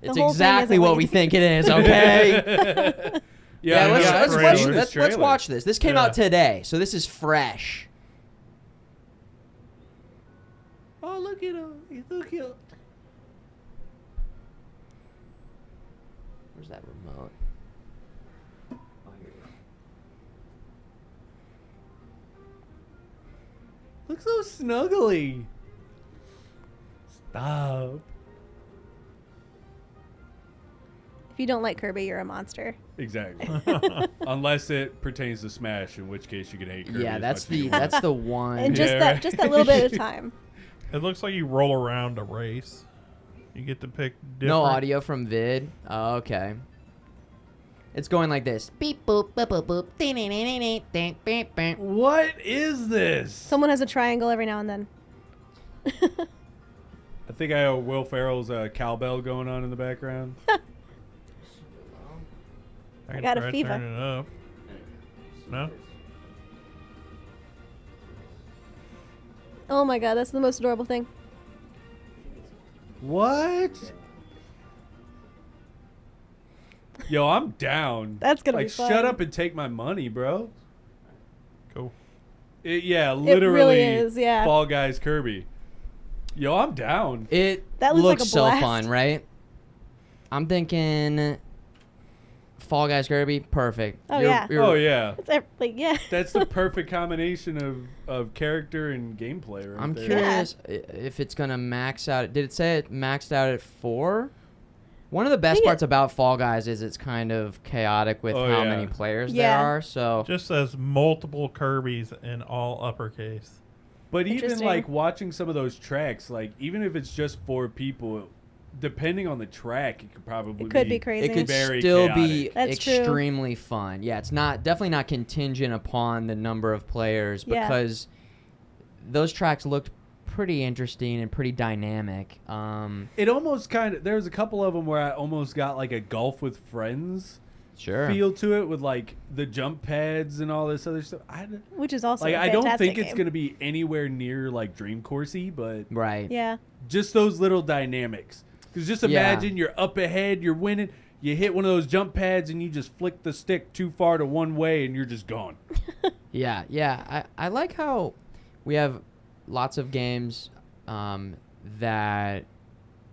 It's whole thing exactly isn't what what we you think it is, okay? Yeah, let's watch this. This came out today, so this is fresh. Oh, look at him! He's so cute. Where's that remote? Oh, here it is. Look so snuggly. Stop. If you don't like Kirby, you're a monster. Exactly. Unless it pertains to Smash, in which case you can hate Kirby. Yeah, as that's much as you the want. that's the one. And just Yeah, that right. just that little bit at a time. It looks like you roll around a race. You get to pick different. No audio from vid. Oh, okay. It's going like this. Beep boop boop boop boop. Ding, ding, ding, ding, ding, ding, ding. What is this? Someone has a triangle every now and then. I think I have Will Ferrell's cowbell going on in the background. I got a try fever. turning it up. No? Oh my god, that's the most adorable thing. What? Yo, I'm down. That's gonna like, be fun. shut up and take my money, bro. Cool. Yeah, literally. really is, yeah. Fall Guys Kirby. Yo, I'm down. It That looks like looks a so blast. fun, right? I'm thinking Fall Guys Kirby, perfect. Oh, yeah. Oh yeah. It's like, yeah. That's the perfect combination of character and gameplay right I'm there. curious if it's gonna max out. Did it say it maxed out at 4? One of the best think parts about Fall Guys is it's kind of chaotic with Oh, how yeah. many players Yeah. there are. So Just says multiple Kirby's in all uppercase. But even Interesting. like watching some of those tracks, like even if it's just 4 people, depending on the track, it could probably It could be crazy. it could Very still be chaotic. That's true. extremely fun. Yeah, it's definitely not contingent upon the number of players Yeah. because those tracks looked pretty interesting and pretty dynamic. It almost kind of, there's a couple of them where I almost got like a golf with friends Sure. feel to it with like the jump pads and all this other stuff. Which is also Like a I don't fantastic think it's game. gonna be anywhere near like Dream Coursey, but Right. Yeah. just those little dynamics. Because just Yeah. imagine you're up ahead, you're winning, you hit one of those jump pads and you just flick the stick too far to one way and you're just gone. Yeah. I like how we have lots of games that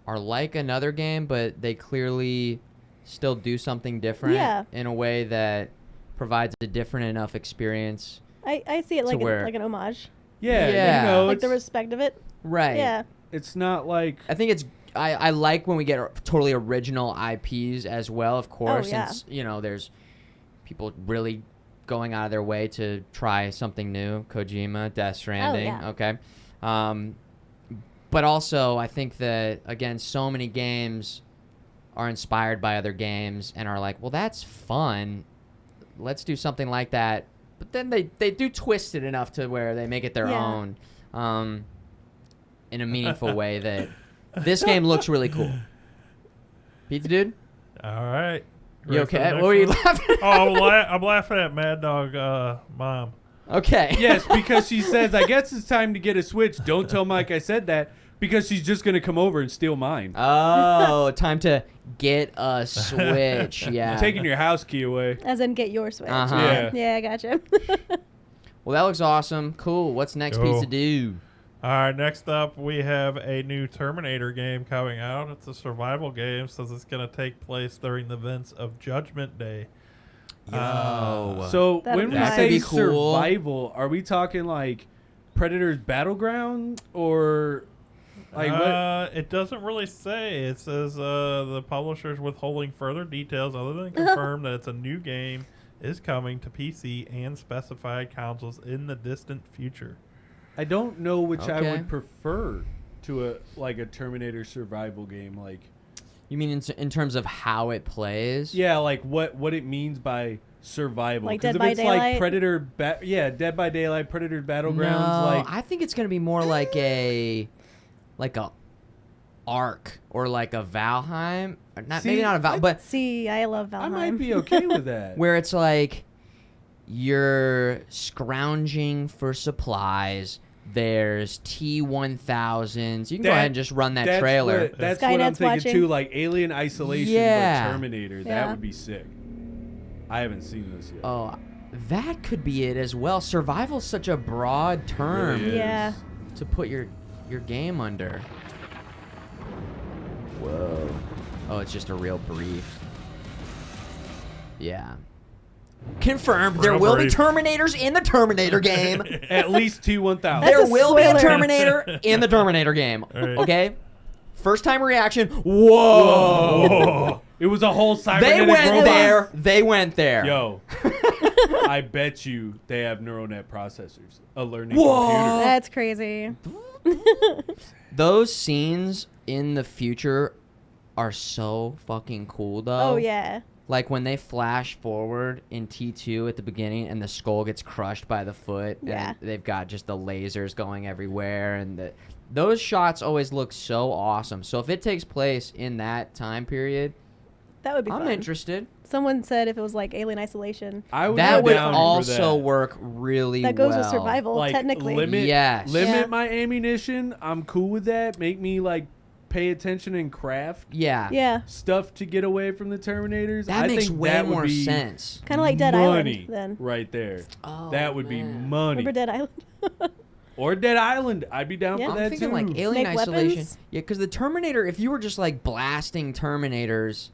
are like another game, but they clearly still do something different Yeah. in a way that provides a different enough experience. I see it like, where- like an homage. Yeah, Yeah. you know, Like the it's, respect of it. Right. Yeah. it's not like I think it's I like when we get totally original IPs as well, of course, yeah. since there's people really going out of their way to try something new. Kojima, Death Stranding, yeah. okay. But also I think that again so many games are inspired by other games and are like, well, that's fun. Let's do something like that. But then they do twist it enough to where they make it their Yeah. own in a meaningful way that this game looks really cool. Pizza Dude? All right. You Ready for the okay? next What were you one? laughing at? Oh, I'm laughing at Mad Dog Mom. Okay. yes, because she says, I guess it's time to get a Switch. Don't tell Mike I said that because she's just going to come over and steal mine. Oh, time to get a Switch. Yeah. Taking your house key away. As in get your Switch. Uh-huh. Yeah. Yeah, I gotcha. Well, that looks awesome. Cool. What's next, Cool. Pizza Dude? All right, next up, we have a new Terminator game coming out. It's a survival game, so it's going to take place during the events of Judgment Day. So That'd when be we nice. say That'd be cool. survival, are we talking like Predator's Battleground or like what? It doesn't really say. It says the publisher's withholding further details other than confirm that it's a new game is coming to PC and specified consoles in the distant future. I don't know which I Okay. would prefer to a Terminator survival game. Like, You mean in terms of how it plays? yeah, like what it means by survival. Like 'Cause Dead if by it's Daylight? like Predator, Dead by Daylight, Predator Battlegrounds. No, Like, I think it's gonna be more like a Ark or like a Valheim. Or not maybe See, not a Val, but See, I love Valheim. I might be okay with that. where it's like you're scrounging for supplies. There's T-1000s. You can go ahead and just run that trailer. That's what I'm Skynet's thinking watching. too. Like Alien Isolation, Yeah. but Terminator. That Yeah. would be sick. I haven't seen this yet. Oh, that could be it as well. Survival's such a broad term Really is. Yeah. to put your game under. Whoa. Oh, it's just a real brief. Yeah. Confirmed. There Real will be brief. Terminators in the Terminator game. At least T-1000. That's There a will be a spoiler. Terminator in the Terminator game. Right. Okay? First time reaction. Whoa. Oh, it was a whole cybernetic They went robot. there. They went there. Yo, I bet you they have neural net processors, a learning Whoa. computer. That's crazy. Those scenes in the future are so fucking cool, though. Oh, yeah. like when they flash forward in T2 at the beginning and the skull gets crushed by the foot, and they've got just the lasers going everywhere, and those shots always look so awesome. So if it takes place in that time period, that would be fun. I'm interested. Someone said if it was like Alien Isolation, that would also work really well. That goes with survival, like, technically. Limit my ammunition. I'm cool with that. Make me like pay attention and craft. Stuff to get away from the Terminators. That makes way more sense. Kind of like Dead Island then. Right there. Oh, that would be money. Remember Dead Island? Or Dead Island. I'd be down for that thinking too. Like Alien Make Isolation. weapons? Yeah, because the Terminator, if you were just like blasting Terminators,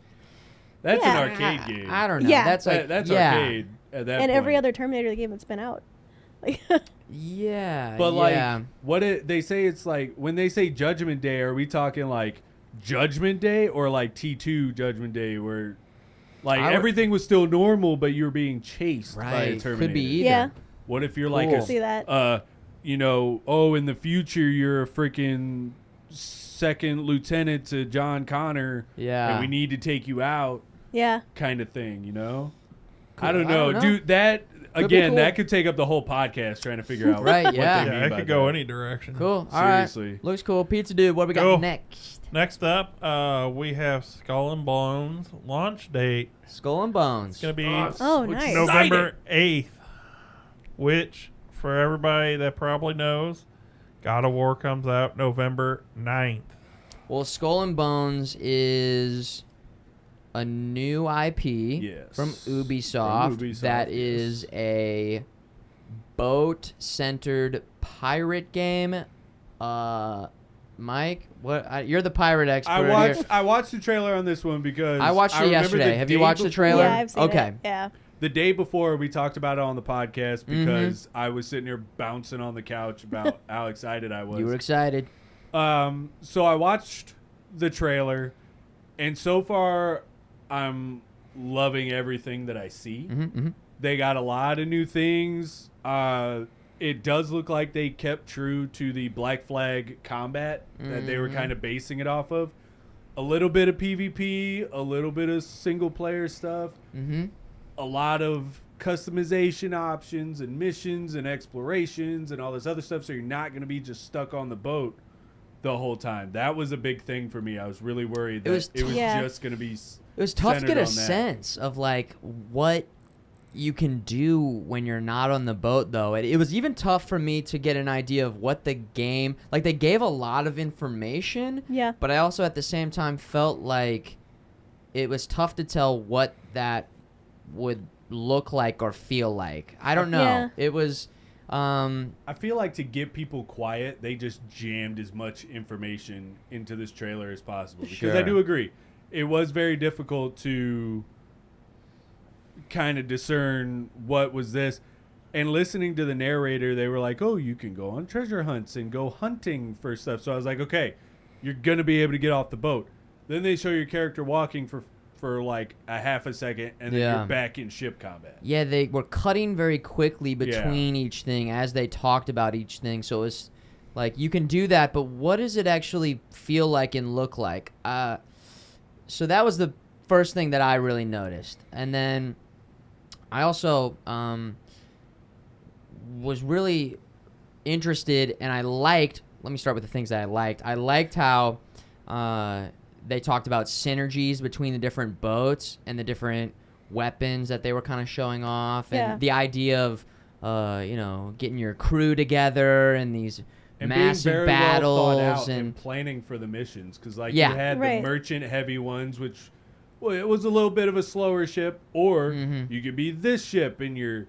that's an arcade game. I don't know. Yeah. That's like that's arcade at that point. And every other Terminator game that's been out. Like but like they say it's like when they say Judgment Day, are we talking like Judgment Day or like T2 Judgment Day where like everything was still normal but you were being chased by a Terminator? Could be either. Yeah. What if you're I see that. you know, in the future you're a freaking second lieutenant to John Connor, and we need to take you out, kind of thing, you know? Cool. I don't know, dude. That again, that could take up the whole podcast trying to figure out. Right? What Yeah, they mean it by could go that. any direction. Cool. Seriously. All right. Looks cool. Pizza Dude, what do we got next? Next up, we have Skull and Bones launch date. Skull and Bones. It's gonna be nice. November 8th, which for everybody that probably knows, God of War comes out November 9th. Well, Skull and Bones is a new IP from Ubisoft that is a boat-centered pirate game. Mike, you're the pirate expert. I watched the trailer on this one because I watched it yesterday. Have you watched the trailer? Yeah, I've seen it. Yeah. The day before, we talked about it on the podcast because I was sitting here bouncing on the couch about how excited I was. You were excited. So I watched the trailer, and so far, I'm loving everything that I see. They got a lot of new things. It does look like they kept true to the Black Flag combat that they were kind of basing it off of. A little bit of PvP, a little bit of single-player stuff. A lot of customization options and missions and explorations and all this other stuff, so you're not going to be just stuck on the boat the whole time. That was a big thing for me. I was really worried that it was just going to be It was tough to get a sense of like what you can do when you're not on the boat, though. It was even tough for me to get an idea of what the game, like they gave a lot of information, but I also at the same time felt like it was tough to tell what that would look like or feel like. I don't know. It was I feel like to get people quiet, they just jammed as much information into this trailer as possible. Because I do agree, it was very difficult to kind of discern what was this. And listening to the narrator, they were like, oh, you can go on treasure hunts and go hunting for stuff. So I was like, okay, you're going to be able to get off the boat. Then they show your character walking for like a half a second, and then you're back in ship combat. Yeah, they were cutting very quickly between each thing as they talked about each thing. So it's like you can do that, but what does it actually feel like and look like? So that was the first thing that I really noticed. And then I also was really interested, and I liked, let me start with the things that I liked. I liked how they talked about synergies between the different boats and the different weapons that they were kind of showing off, and the idea of getting your crew together and these massive being very battles well thought out and planning for the missions, because like you had the merchant heavy ones, which it was a little bit of a slower ship, or you could be this ship and you're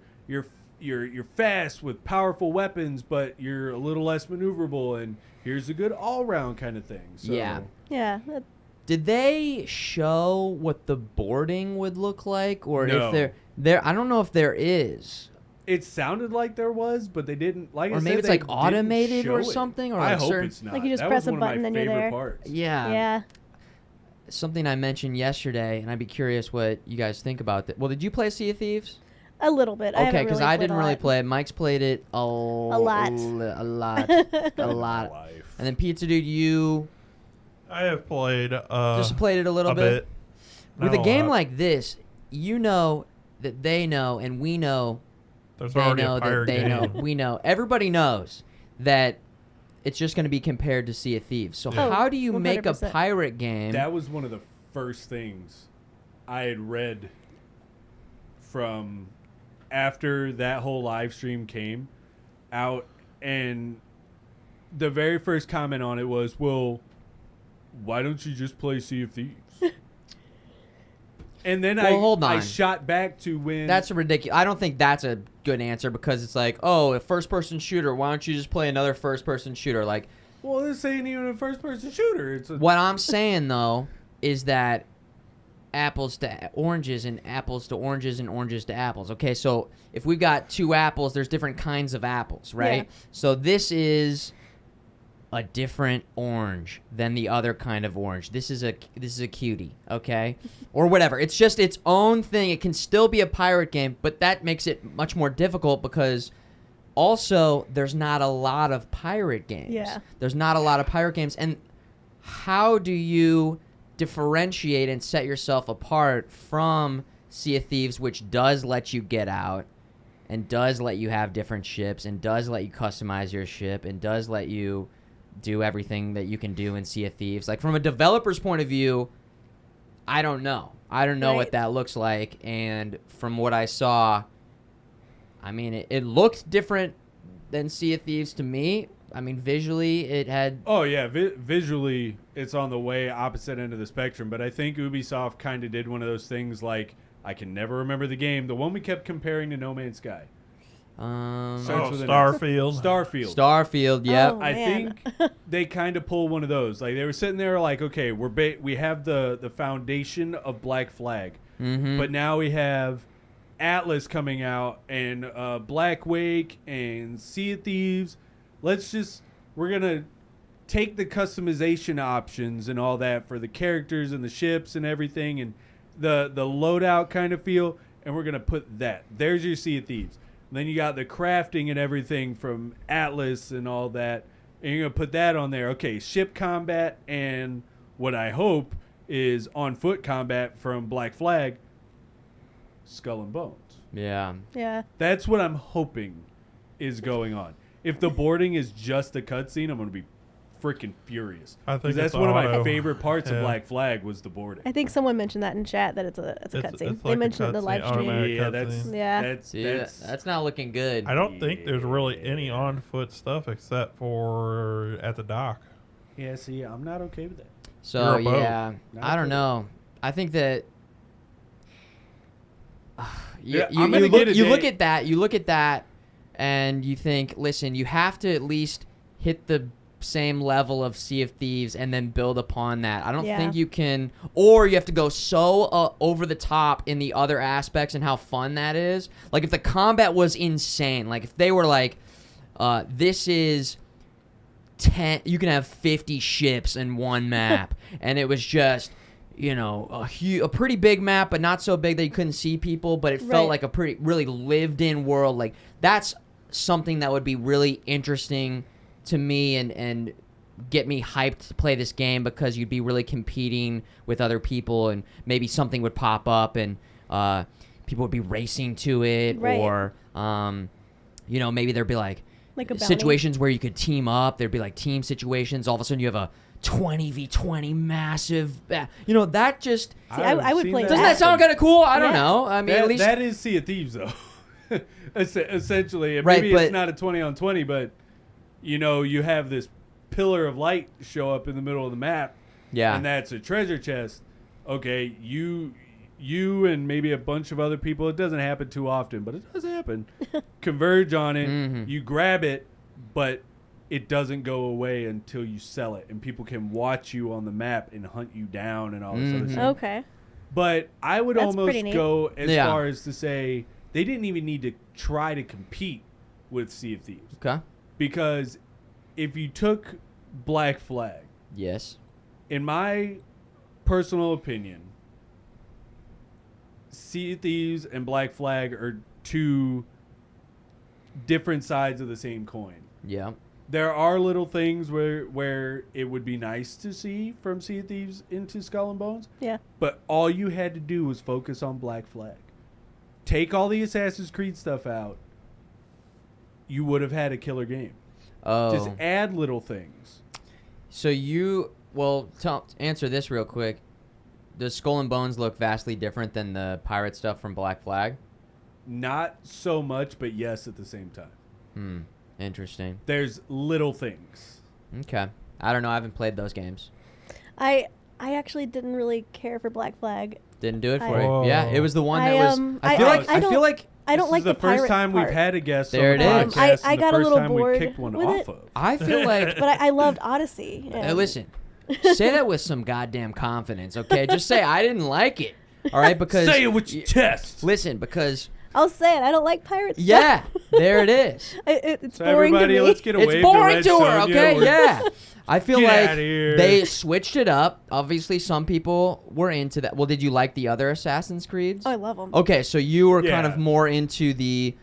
fast with powerful weapons, but you're a little less maneuverable, and here's a good all-round kind of thing. So. Yeah. Did they show what the boarding would look like, or if there? I don't know if there is. It sounded like there was, but they didn't. Like, or maybe it's like automated or something. Or I hope it's not. Like you just that press was a button and you're there. Parts. Yeah. Something I mentioned yesterday, and I'd be curious what you guys think about that. Well, did you play Sea of Thieves? A little bit. Okay, because I didn't really play it. Mike's played it a lot. And then Pizza Dude, you. I have played just played it a little bit. With a game like this, you know that they know, and we know There's they already know a that pirate they game. know. We know. Everybody knows that it's just going to be compared to Sea of Thieves. So Yeah. how do you make a 100%. pirate game? That was one of the first things I had read from after that whole live stream came out, and the very first comment on it was, well, why don't you just play Sea of Thieves? And then hold on. I shot back to when... That's ridiculous. I don't think that's a good answer because it's like, oh, a first-person shooter. Why don't you just play another first-person shooter? Like, Well, this ain't even a first-person shooter. It's a... what I'm saying, though, is that apples to oranges and apples to oranges and oranges to apples. Okay, so if we've got two apples, there's different kinds of apples, right? Yeah. So this is a different orange than the other kind of orange. This is a cutie, okay? Or whatever. It's just its own thing. It can still be a pirate game, but that makes it much more difficult because also there's not a lot of pirate games. Yeah. There's not a lot of pirate games. And how do you differentiate and set yourself apart from Sea of Thieves, which does let you get out and does let you have different ships and does let you customize your ship and does let you do everything that you can do in Sea of Thieves? Like, from a developer's point of view, I don't know. I don't know what Right. that looks like. And from what I saw, I mean, it looked different than Sea of Thieves to me. I mean, visually, it had... Oh, yeah. Visually, it's on the way opposite end of the spectrum. But I think Ubisoft kind of did one of those things like, I can never remember the game. The one we kept comparing to No Man's Sky. Starts with an X. Starfield. Starfield, yep. Oh, I man. think they kind of pull one of those. Like, they were sitting there like, okay, we have the foundation of Black Flag. Mm-hmm. But now we have Atlas coming out and Black Wake and Sea of Thieves. We're going to take the customization options and all that for the characters and the ships and everything and the loadout kind of feel, and we're going to put that. There's your Sea of Thieves. And then you got the crafting and everything from Atlas and all that, and you're going to put that on there. Okay, ship combat and what I hope is on-foot combat from Black Flag, Skull and Bones. Yeah. Yeah. That's what I'm hoping is going on. If the boarding is just a cutscene, I'm going to be freaking furious. I think that's it's one of my auto. favorite parts of Yeah. Black Flag was the boarding. I think someone mentioned that in chat that it's a cutscene. it's They like a mentioned it in the cutscene, live stream. automatic Yeah, cutscene. Yeah. See, that's that's not looking good. I don't think there's really any Yeah. on-foot stuff except for at the dock. yeah. See, I'm not okay with that. So, You're a boat. yeah, Not I don't a boat. know. I think that... Yeah, I'm gonna get a you day- look at that, and you think, listen, you have to at least hit the same level of Sea of Thieves and then build upon that. I don't Yeah. think you can, or you have to go so over the top in the other aspects and how fun that is. Like, if the combat was insane, like if they were like, this is 10, you can have 50 ships in one map, and it was just, you know, a pretty big map, but not so big that you couldn't see people, but it felt Right. like a really lived-in world. Like, that's something that would be really interesting to me and get me hyped to play this game, because you'd be really competing with other people, and maybe something would pop up and people would be racing to it, Right. or you know, maybe there'd be like Like a bounty. situations where you could team up. There'd be like team situations. All of a sudden you have a 20v20 massive, you know, that just... See, I would play Doesn't that sound kind of cool? I don't Yeah. know. I mean, at least... that is Sea of Thieves, though. Essentially, and Right, maybe but- it's not a 20-on-20, but you know, you have this pillar of light show up in the middle of the map, Yeah. and that's a treasure chest. Okay, you and maybe a bunch of other people. It doesn't happen too often, but it does happen. Converge on it. Mhm. You grab it, but it doesn't go away until you sell it, and people can watch you on the map and hunt you down and all this other Mhm. stuff. Okay. But I would That's almost pretty neat. go as Yeah. far as to say they didn't even need to try to compete with Sea of Thieves. Okay. Because if you took Black Flag, Yes. in my personal opinion, Sea of Thieves and Black Flag are two different sides of the same coin. Yeah. there are little things where it would be nice to see from Sea of Thieves into Skull and Bones. Yeah. But all you had to do was focus on Black Flag. Take all the Assassin's Creed stuff out. You would have had a killer game. Oh. Just add little things. So answer this real quick. Does Skull and Bones look vastly different than the pirate stuff from Black Flag? Not so much, but yes at the same time. Interesting. There's little things. Okay. I don't know. I haven't played those games. I actually didn't really care for Black Flag. Didn't do it for Whoa. you. Yeah, it was the one that was. I feel like I don't This like is the pirate first time part. we've had a guest There on the it is. podcast. I and got the a first little time bored we kicked one with off it. of. I feel like. But I loved Odyssey. Hey, and- listen. Say that with some goddamn confidence, okay? Just say I didn't like it. All right, because Say it with your chest. Listen, because I'll say it. I don't like pirate stuff. yeah, there it is. It's So boring everybody, to me. let's get a wave It's boring Red to her, Sonja. okay? We're- Yeah. I feel Get like outta here. they switched it up. Obviously, some people were into that. Well, did you like the other Assassin's Creeds? Oh, I love them. Okay, so you were kind Yeah. of more into the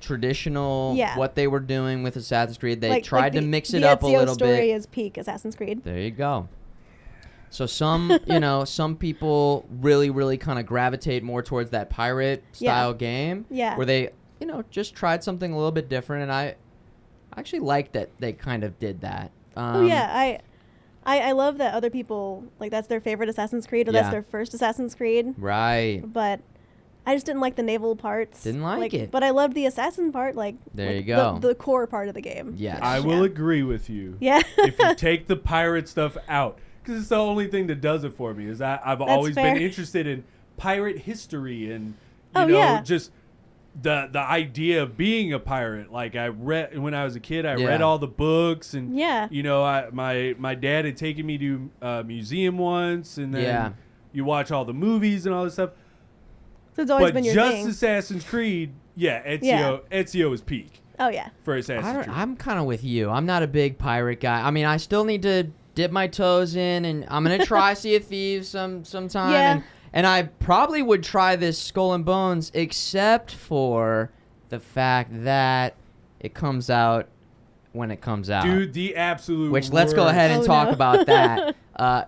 traditional, Yeah. what they were doing with Assassin's Creed. They Like tried to the- mix the it up a Ezio little story bit. is peak Assassin's Creed. There you go. So some, some people really, really kind of gravitate more towards that pirate style game. Yeah. Where they, just tried something a little bit different, and I actually like that they kind of did that. Oh yeah, I love that other people like that's their favorite Assassin's Creed or Yeah. that's their first Assassin's Creed. Right. But I just didn't like the naval parts. Didn't like it. But I loved the assassin part. There you go. The core part of the game. Yes. I will agree with you. Yeah. If you take the pirate stuff out, because it's the only thing that does it for me. Is I've always fair. been interested in pirate history and yeah. just the idea of being a pirate. Like I read when I was a kid, I read Yeah. all the books and Yeah. my dad had taken me to a museum once, and then Yeah. you watch all the movies and all this stuff. So it's always But been your just thing. Assassin's Creed, Ezio Yeah. Ezio is peak Oh yeah. for Assassin's Creed. I'm kind of with you. I'm not a big pirate guy. I mean, I still need to dip my toes in, and I'm gonna try Sea of Thieves sometime. Yeah. And I probably would try this Skull and Bones, except for the fact that it comes out when it comes out. Dude, the absolute Which let's go worst. ahead and Oh, talk no. about that.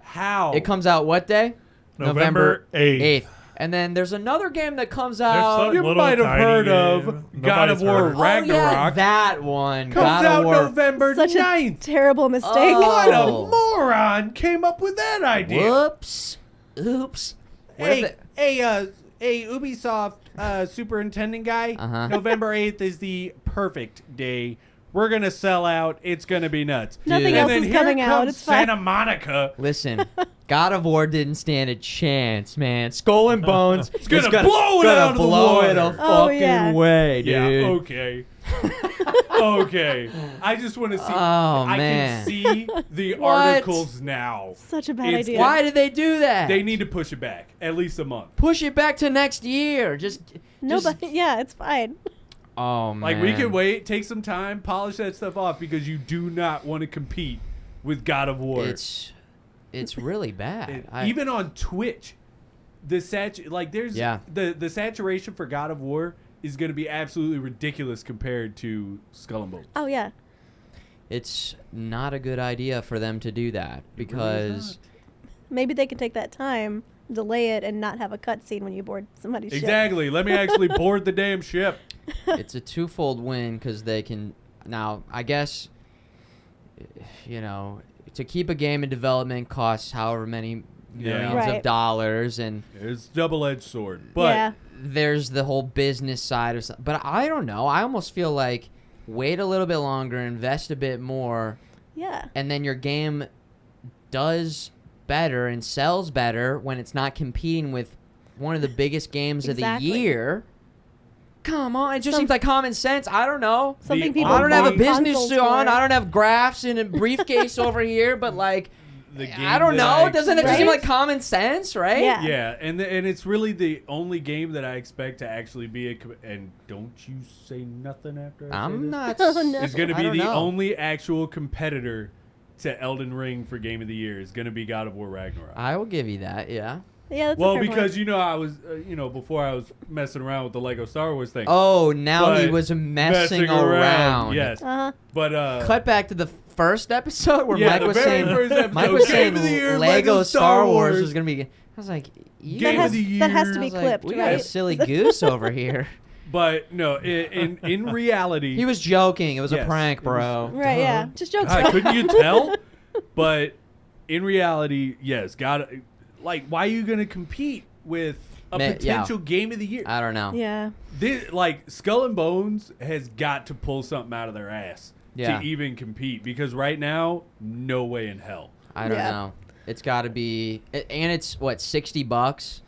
How? It comes out what day? November 8th. And then there's another game that comes There's out. some You little might have tiny heard game. of God of Nobody's War heard of it. Ragnarok. Oh, yeah, that one. Comes God out of War. November Such 9th. a terrible mistake. Oh. What a moron came up with that idea. Whoops. Oops. Where's it? Hey, Ubisoft superintendent guy. Uh-huh. November 8th is the perfect day. We're gonna sell out. It's gonna be nuts. Nothing Dude. else And then is here coming out. comes It's fine. Santa Monica. Listen, God of War didn't stand a chance, man. Skull and Bones is gonna blow it out of the blow it a water. Oh, fucking yeah. way, dude. Yeah. Okay. Okay. I just want to see. Oh, I man. can see the What? articles now. Such a bad It's- idea. Why did they do that? They need to push it back at least a month. push it back to next year. Just Nobody. Yeah, it's fine. Oh man. Like we can wait, take some time, polish that stuff off because you do not want to compete with God of War. It's really bad. Even on Twitch, the there's Yeah. the saturation for God of War is going to be absolutely ridiculous compared to Skull and Bones. Oh yeah. It's not a good idea for them to do that because Maybe they can take that time, delay it, and not have a cutscene when you board somebody's ship. Exactly. Let me actually board the damn ship. it's a twofold win because they can now. I guess to keep a game in development costs however many millions Right. of dollars, and It's a double-edged sword. But yeah. there's the whole business side of something. But I don't know. I almost feel like wait a little bit longer, invest a bit more, Yeah. and then your game does better and sells better when it's not competing with one of the biggest games of the Exactly. year. Come on, it just Some- seems like common sense. I don't know. Something The people I don't have a bought business consoles suit on. for. I don't have graphs in a briefcase over here, but like, the game I don't that know. Doesn't it just seem Right? like common sense, right? Yeah. Yeah, and it's really the only game that I expect to actually be and don't you say nothing after I say I'm this. not. Oh, no. Is going to I be don't the know. only actual competitor to Elden Ring for Game of the Year is going to be God of War Ragnarok. I will give you that. Yeah. Yeah, that's well, a fair because point. I was, before I was messing around with the Lego Star Wars thing. Oh, now he But was messing around. Yes, Uh-huh. but Cut back to the first episode where Yeah, Mike the was very saying first episode. Mike was Game saying of the year, Lego Star Wars was gonna be. I was like, you Game guys- of the That has to year. be I was like, clipped, we got right? a silly goose over here. But no, in reality, He was joking. It was a Yes, prank, it was- bro. Right, yeah. Just jokes. God, couldn't you tell? But in reality, yes, why are you gonna compete with a potential game of the year? I don't know. Yeah. Skull and Bones has got to pull something out of their ass Yeah. to even compete, because right now, no way in hell. I don't Yeah. know. It's got to be, and it's what, $60?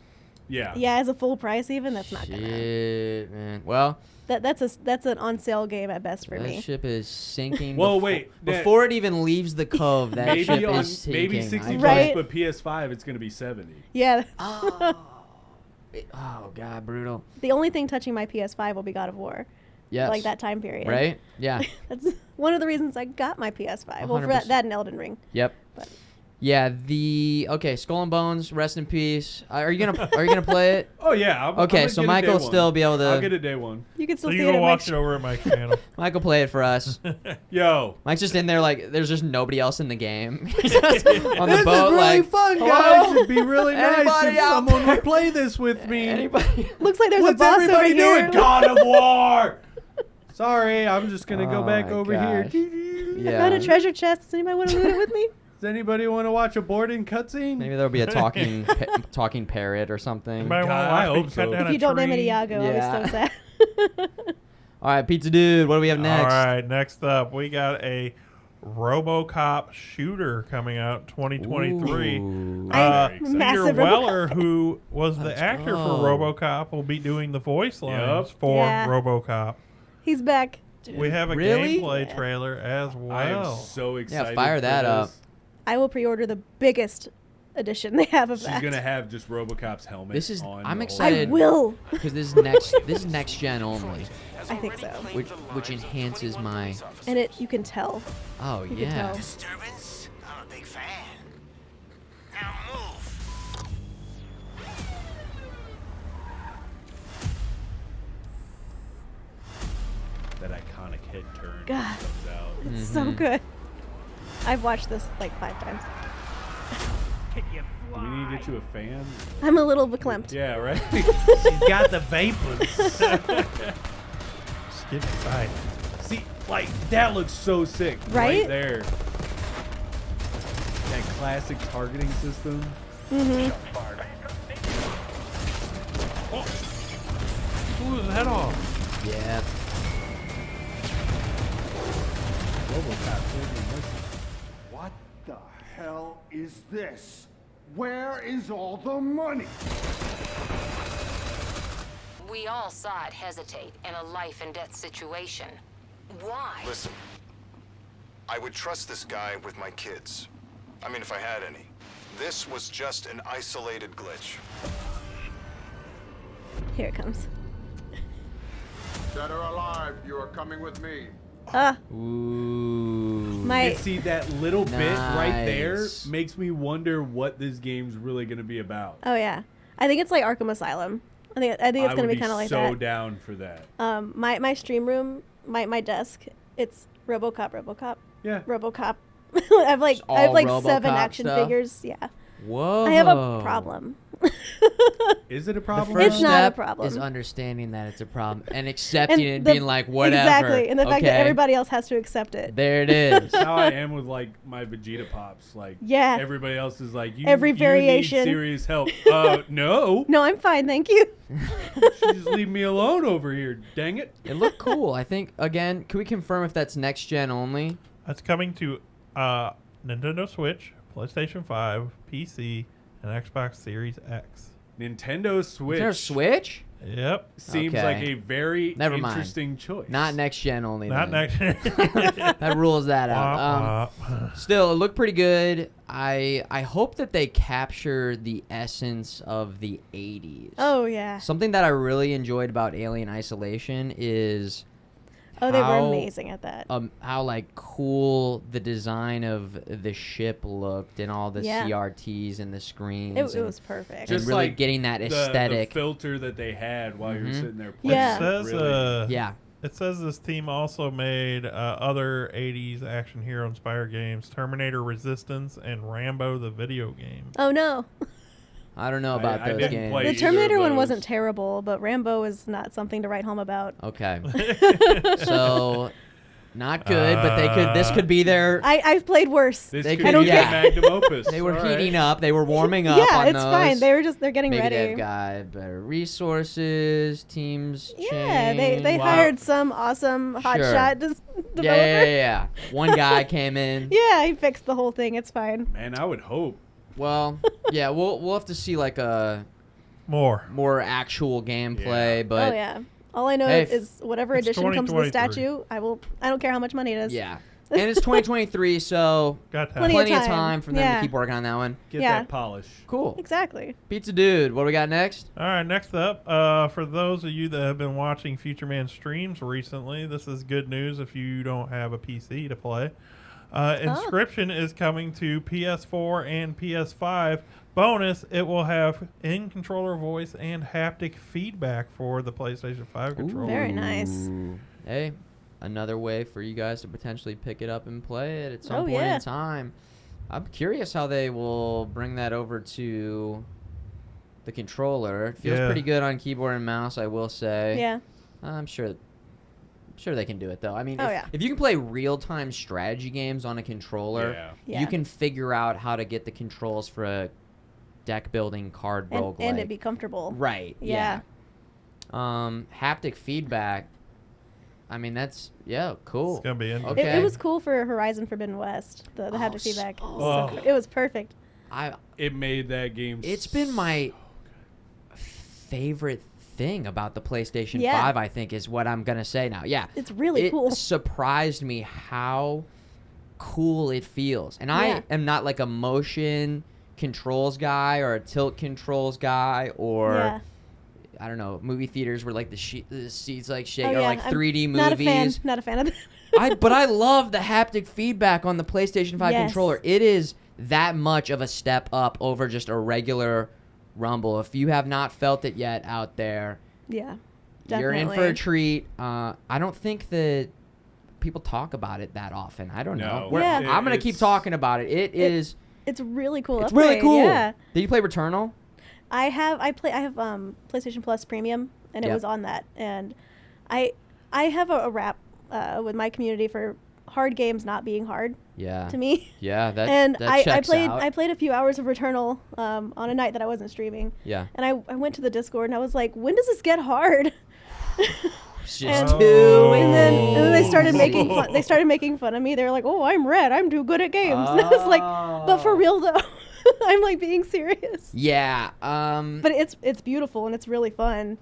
Yeah. Yeah, as a full price even, that's not gonna. Shit, man. Well, That's an on sale game at best for that me. ship is sinking. Well, wait, before it even leaves the cove, that Maybe ship on is sinking. maybe 60 Right. bucks, but PS5 it's gonna be 70. Yeah. Oh god, brutal. The only thing touching my PS5 will be God of War. Yes. Like that time period. Right? Yeah. That's one of the reasons I got my PS5. Well, for 100%. that and Elden Ring. Yep. But- Yeah. Okay. Skull and Bones. Rest in peace. Are you gonna play it? Oh yeah. I'm Okay, gonna so get it Mike day will one. still be able to. I'll get it day one. You can still So see you it go at watch Mike's. it over at Mike's channel. Mike will play it for us. Yo. Mike's just in there like there's just nobody else in the game. He's just on the This boat is really like fun, "Hello? guys. It'd be really nice Anybody if out someone there?" would play this with me. Anybody? Looks like there's What's a boss everybody over here. doing? God of War. Sorry, I'm just gonna go Oh back my over gosh. here. I found a treasure chest. Does anybody want to loot it with me? Does anybody want to watch a boarding cutscene? Maybe there'll be a talking parrot or something. Anybody God, want I to watch me hope cut so. down If a you don't name it tree? Iago, I'll Yeah. be so sad. All right, Pizza Dude, what do we have next? All right, next up, we got a RoboCop shooter coming out 2023. Ooh. I'm Peter massive Weller, RoboCop. who was the Let's actor go. for RoboCop, will be doing the voice lines Yep. for Yeah. RoboCop. He's back. We have a Really? gameplay Yeah. trailer as I am well. so excited. fire for that this. up. I will pre-order the biggest edition they have of She's that. gonna have just RoboCop's helmet. This is- on I'm the excited. I will. Because this is next gen only, I think so. which enhances my. And you can tell. Oh You can yeah. tell. Disturbance? I'm a big fan. Now move. That iconic head turn God. comes out. It's so good. I've watched this like 5 times. Do we need to get you a fan? I'm a little verklempt. Yeah, right. She's got the vapors. Skip side. See, like that looks so sick. Right? there. That classic targeting system. Blew his head off. Yeah. RoboCop told me this. What the hell is this? Where is all the money? We all saw it hesitate in a life and death situation. Why? Listen, I would trust this guy with my kids. I mean, if I had any. This was just an isolated glitch. Here it comes. Dead or alive, you are coming with me. Ooh. And see that little bit right there Nice. makes me wonder what this game's really gonna be about. Oh yeah. I think it's like Arkham Asylum. I think it's gonna be kind of like so that. down for that. My stream room, my desk, it's RoboCop. Yeah. RoboCop. I have like all 7 RoboCop action stuff? figures. Yeah. Whoa. I have a problem. Is it a The problem? first It's not a step problem. is understanding that it's a problem and accepting it and the- being like, whatever. Exactly, and the fact that okay? everybody else has to accept it. There it is. That's how I am with like my Vegeta Pops. Like Yeah. everybody else is like Every you variation. need serious help. No. No, I'm fine, thank you. Just leave me alone over here. Dang it. It looked cool. I think, again, can we confirm if that's next gen only? That's coming to Nintendo Switch, PlayStation 5, PC, and Xbox Series X. Nintendo Switch Is there a Switch? Yep. seems Okay. like a very Never mind. interesting choice. Not next gen only. Not then. next. That rules that out. Still, it looked pretty good. I hope that they capture the essence of the 80s. Oh yeah. Something that I really enjoyed about Alien Isolation is Oh, they were amazing at that. How like cool the design of the ship looked and all the CRTs and the screens. It was perfect. And Just really like getting that aesthetic. The filter that they had while you're sitting there playing. Yeah. It says, yeah. It says this team also made other 80s action hero inspired games, Terminator Resistance and Rambo the video game. Oh no. I don't know about I those didn't games. play The Terminator either of one those. wasn't terrible, but Rambo is not something to write home about. Okay. So, not good, but they could. This could be their. I've played worse. This They could could- be yeah. magnum opus. They were All right. heating up. They were warming up. Yeah, on it's fine. those. They're getting Maybe ready. they've got better resources. Teams. Yeah, they change. hired some awesome hotshot developer. Yeah. One guy came in. Yeah, he fixed the whole thing. It's fine. Man, I would hope. Well, yeah, we'll have to see like a More. actual gameplay, Yeah. but Oh yeah. All I know Hey, is whatever it's edition comes with the 2023. statue, I don't care how much money it is. yeah. And it's 2023, so Got time. Plenty plenty of of time. time for them Yeah. to keep working on that one. Get Yeah. that polish. Cool. Exactly. Pizza Dude, what do we got next? All right, next up, for those of you that have been watching Futureman streams recently, this is good news if you don't have a PC to play. Inscription is coming to PS4 and PS5. Bonus, it will have in-controller voice and haptic feedback for the PlayStation 5 controller. Very nice. Hey, another way for you guys to potentially pick it up and play it at some point yeah. in time. I'm curious how they will bring that over to the controller. It feels Yeah. pretty good on keyboard and mouse, I will say. Yeah. I'm sure they can do it though. I mean, Oh, if, yeah. if you can play real-time strategy games on a controller, Yeah. you Yeah. can figure out how to get the controls for a deck building card roguelike. And it be comfortable. Right. Yeah. Haptic feedback. I mean, that's cool. It's going to be interesting. Okay. It was cool for Horizon Forbidden West. The haptic feedback. Oh. It was perfect. It made that game. It's been my favorite thing about the PlayStation Yeah. 5, I think, is what I'm going to say now. Yeah. It's really cool. It surprised me how cool it feels. And I Yeah. am not like a motion controls guy or a tilt controls guy or Yeah. I don't know, movie theaters where like the seats like shake Oh, or yeah. like 3D I'm movies. Not a fan of that. But I love the haptic feedback on the PlayStation 5 Yes. controller. It is that much of a step up over just a regular rumble. If you have not felt it yet out there, Yeah. you're in Definitely. for a treat. I don't think that people talk about it that often. I don't know. No. Yeah. I'm going to keep talking about it. It's It's really cool. really upgrade, cool. Yeah. Did you play Returnal? I have PlayStation Plus Premium, and it Yep. was on that. And I have a rap with my community for hard games not being hard Yeah. to me. Yeah, that And that I checks played out. I played a few hours of Returnal on a night that I wasn't streaming. Yeah. And I went to the Discord and I was like, when does this get hard? It's And- just too And then they started easy. making fun. They started making fun of me. They were like, "Oh, I'm red. I'm too good at games." And I was like, "But for real though, I'm like being serious." Yeah. But it's beautiful and it's really fun.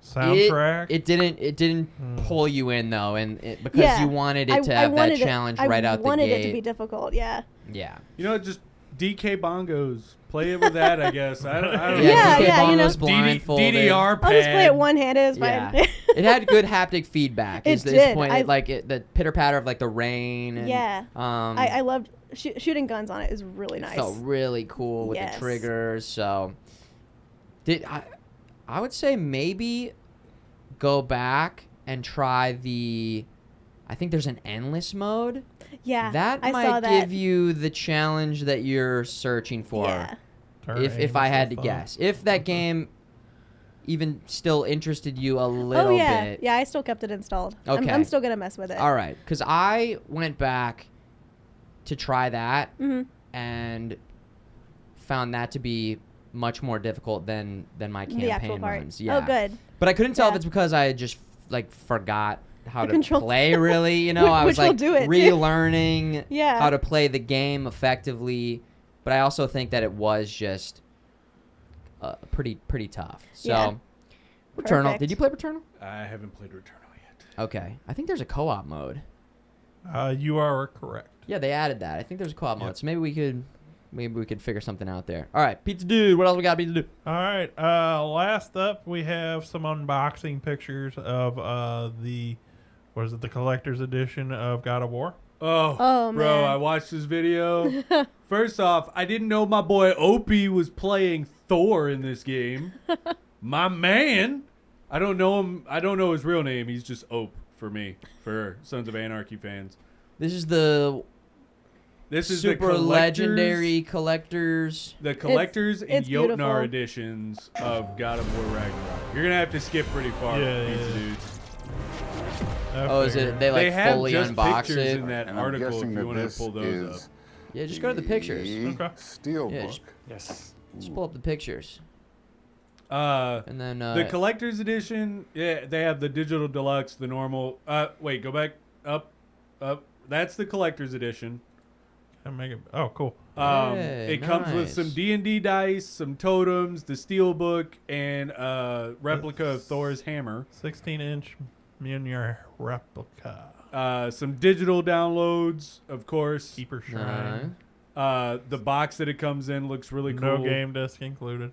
Soundtrack. It didn't pull you in though, and because Yeah. you wanted it to I have that wanted it- challenge right out the I wanted gate. it to be difficult. Yeah. Yeah. You know, just DK bongos. Play it with that, I guess. I don't know. Yeah, DK yeah, you know. Bongos blindfolded. DDR pad. I'll just play it one-handed. It's Yeah. fine. It had good haptic feedback. It is the did. point. I- The pitter patter of like the rain. And, Yeah. Um, I loved shooting guns on it. Is really nice. Felt really cool with Yes. the triggers. So, I would say maybe go back and try the. I think there's an endless mode. Yeah. That I might saw that. give you the challenge that you're searching for. Yeah. If I had to guess, if that game even still interested you a little Oh yeah. bit. Yeah, I still kept it installed. Okay. I'm still gonna mess with it. All right, because I went back to try that Mhm. and found that to be much more difficult than my The actual campaign part. runs. Yeah. Oh, good. But I couldn't tell if Yeah. it's because I had just like forgot how The to controls. play really. You know, I was Which will like do it, too. relearning Yeah. how to play the game effectively. But I also think that it was just pretty tough. So, Yeah. Returnal. Perfect. Did you play Returnal? I haven't played Returnal yet. Okay. I think there's a co-op mode. You are correct. Yeah, they added that. I think there's a co-op Yep. mode. So maybe we could figure something out there. All right, Pizza Dude. What else we got, Pizza Dude? All right. Last up, we have some unboxing pictures of what is it? The collector's edition of God of War. Oh, bro, man. I watched this video. First off, I didn't know my boy Opie was playing Thor in this game. My man. I don't know him. I don't know his real name. He's just Ope for me, for Sons of Anarchy fans. This is the super legendary collectors. The collectors and it's beautiful. Jotnar editions of God of War Ragnarok. You're going to have to skip pretty far. Dudes. Oh, is it? They like have fully just unbox pictures it. in that And I'm article guessing if that you want to this pull those up. is Yeah, just go to the pictures. Okay. Steelbook. Yeah, just- Yes. Just pull up the pictures. And then the collector's edition, yeah, they have the digital deluxe, the normal. Wait, go back up. That's the collector's edition. Oh, cool. Hey, It comes with some D&D dice, some totems, the steelbook, and replica of Thor's hammer. 16-inch Mjolnir replica. Some digital downloads, of course. Keeper Shrine. The box that it comes in looks really No cool. game disc included.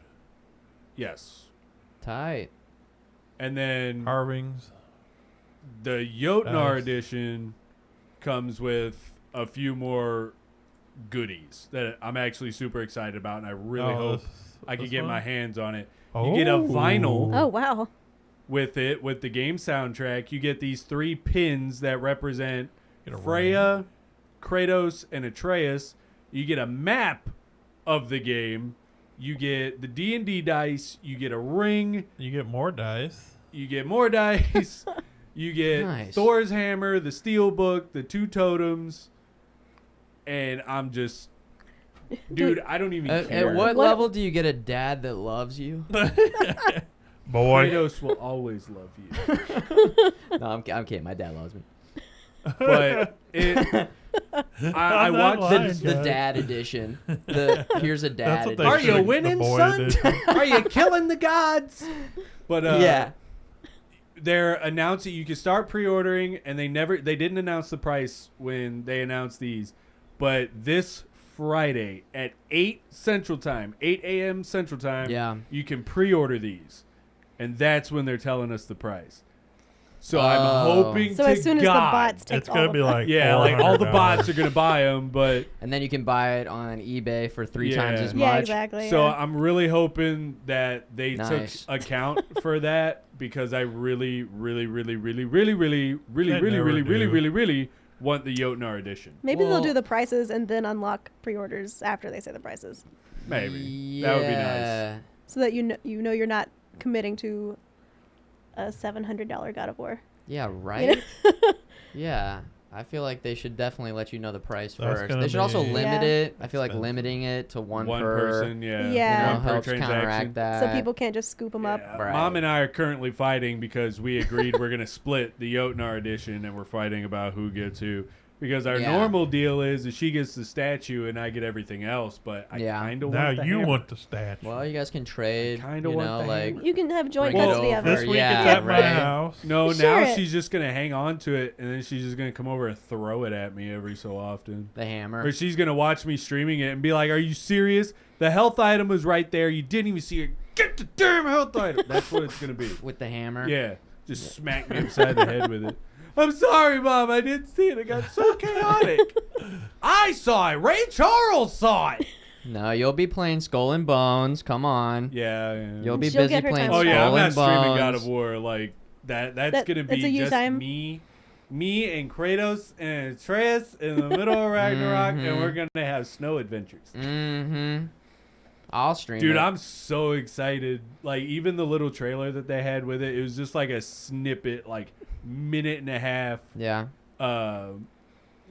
Yes. Tight. And then Carvings. the Jotnar Nice. edition comes with a few more goodies that I'm actually super excited about, and I really hope I can get my hands on it. You get a vinyl Oh, wow. with it, with the game soundtrack. You get these 3 pins that represent Get a Freya, Kratos, and Atreus. You get a map of the game. You get the D&D dice. You get a ring. You get more dice. You get more dice. You get Nice. Thor's hammer, the steelbook, the 2 totems. And I'm just... Dude, I don't even care. At what level do you get a dad that loves you? Boy. Kratos will always love you. No, I'm kidding. My dad loves me. But I watched The dad edition. Here's a dad That's what edition. they Are you should- winning, the boy son? edition. Are you killing the gods? But Yeah. they're announcing you can start pre-ordering, and they didn't announce the price when they announced these, but this Friday at 8 a.m. Central Time, Yeah. you can pre-order these, and that's when they're telling us the price. So I'm hoping So to as soon as the God, bots take It's going to be like yeah, like all the $400. bots are gonna buy them, but And then you can buy it on eBay for 3 times Yeah. as much. Yeah, exactly. so yeah. I'm really hoping that they Nice. took account for that, because I really want the Jotnar edition. Maybe Well- they'll do the prices and then unlock pre-orders after they say the prices, Maybe that would be nice. so that you know you're not committing to a $700 God of War. Yeah, right? Yeah. I feel like they should definitely let you know the price That's first. gonna They should also be limit Yeah. it. I feel like expensive. limiting it to one per person, yeah, Yeah. one per helps transaction. counteract that. So people can't just scoop them up. Yeah. Right. Mom and I are currently fighting because we agreed we're gonna split the Jotnar edition, and we're fighting about who gets who. Because our Yeah. normal deal is she gets the statue and I get everything else, but I Yeah. kind of Now want the you hammer. want the statue. Well, you guys can trade. kinda You want know, the like hammer. You can have joint Bring it custody over. of it. This week Yeah, it's at my right. house. No, Share now it. she's just gonna hang on to it, and then she's just gonna come over and throw it at me every so often. the hammer. Or she's gonna watch me streaming it and be like, "Are you serious? The health item was right there. You didn't even see it. Get the damn health item." That's what it's gonna be. With the hammer. Yeah, just smack me upside the head with it. I'm sorry, Mom. I didn't see it. It got so chaotic. I saw it. Ray Charles saw it. No, you'll be playing Skull and Bones. Come on. Yeah. You'll be She'll busy get her playing time Oh Skull yeah, I'm not and streaming God Bones. of War like that. That's That- gonna that's be a you just time. me and Kratos and Atreus in the middle of Ragnarok, and we're gonna have snow adventures. Mm-hmm. I'll stream Dude, it. I'm so excited. Like, even the little trailer that they had with it, it was just like a snippet, like minute and a half Yeah.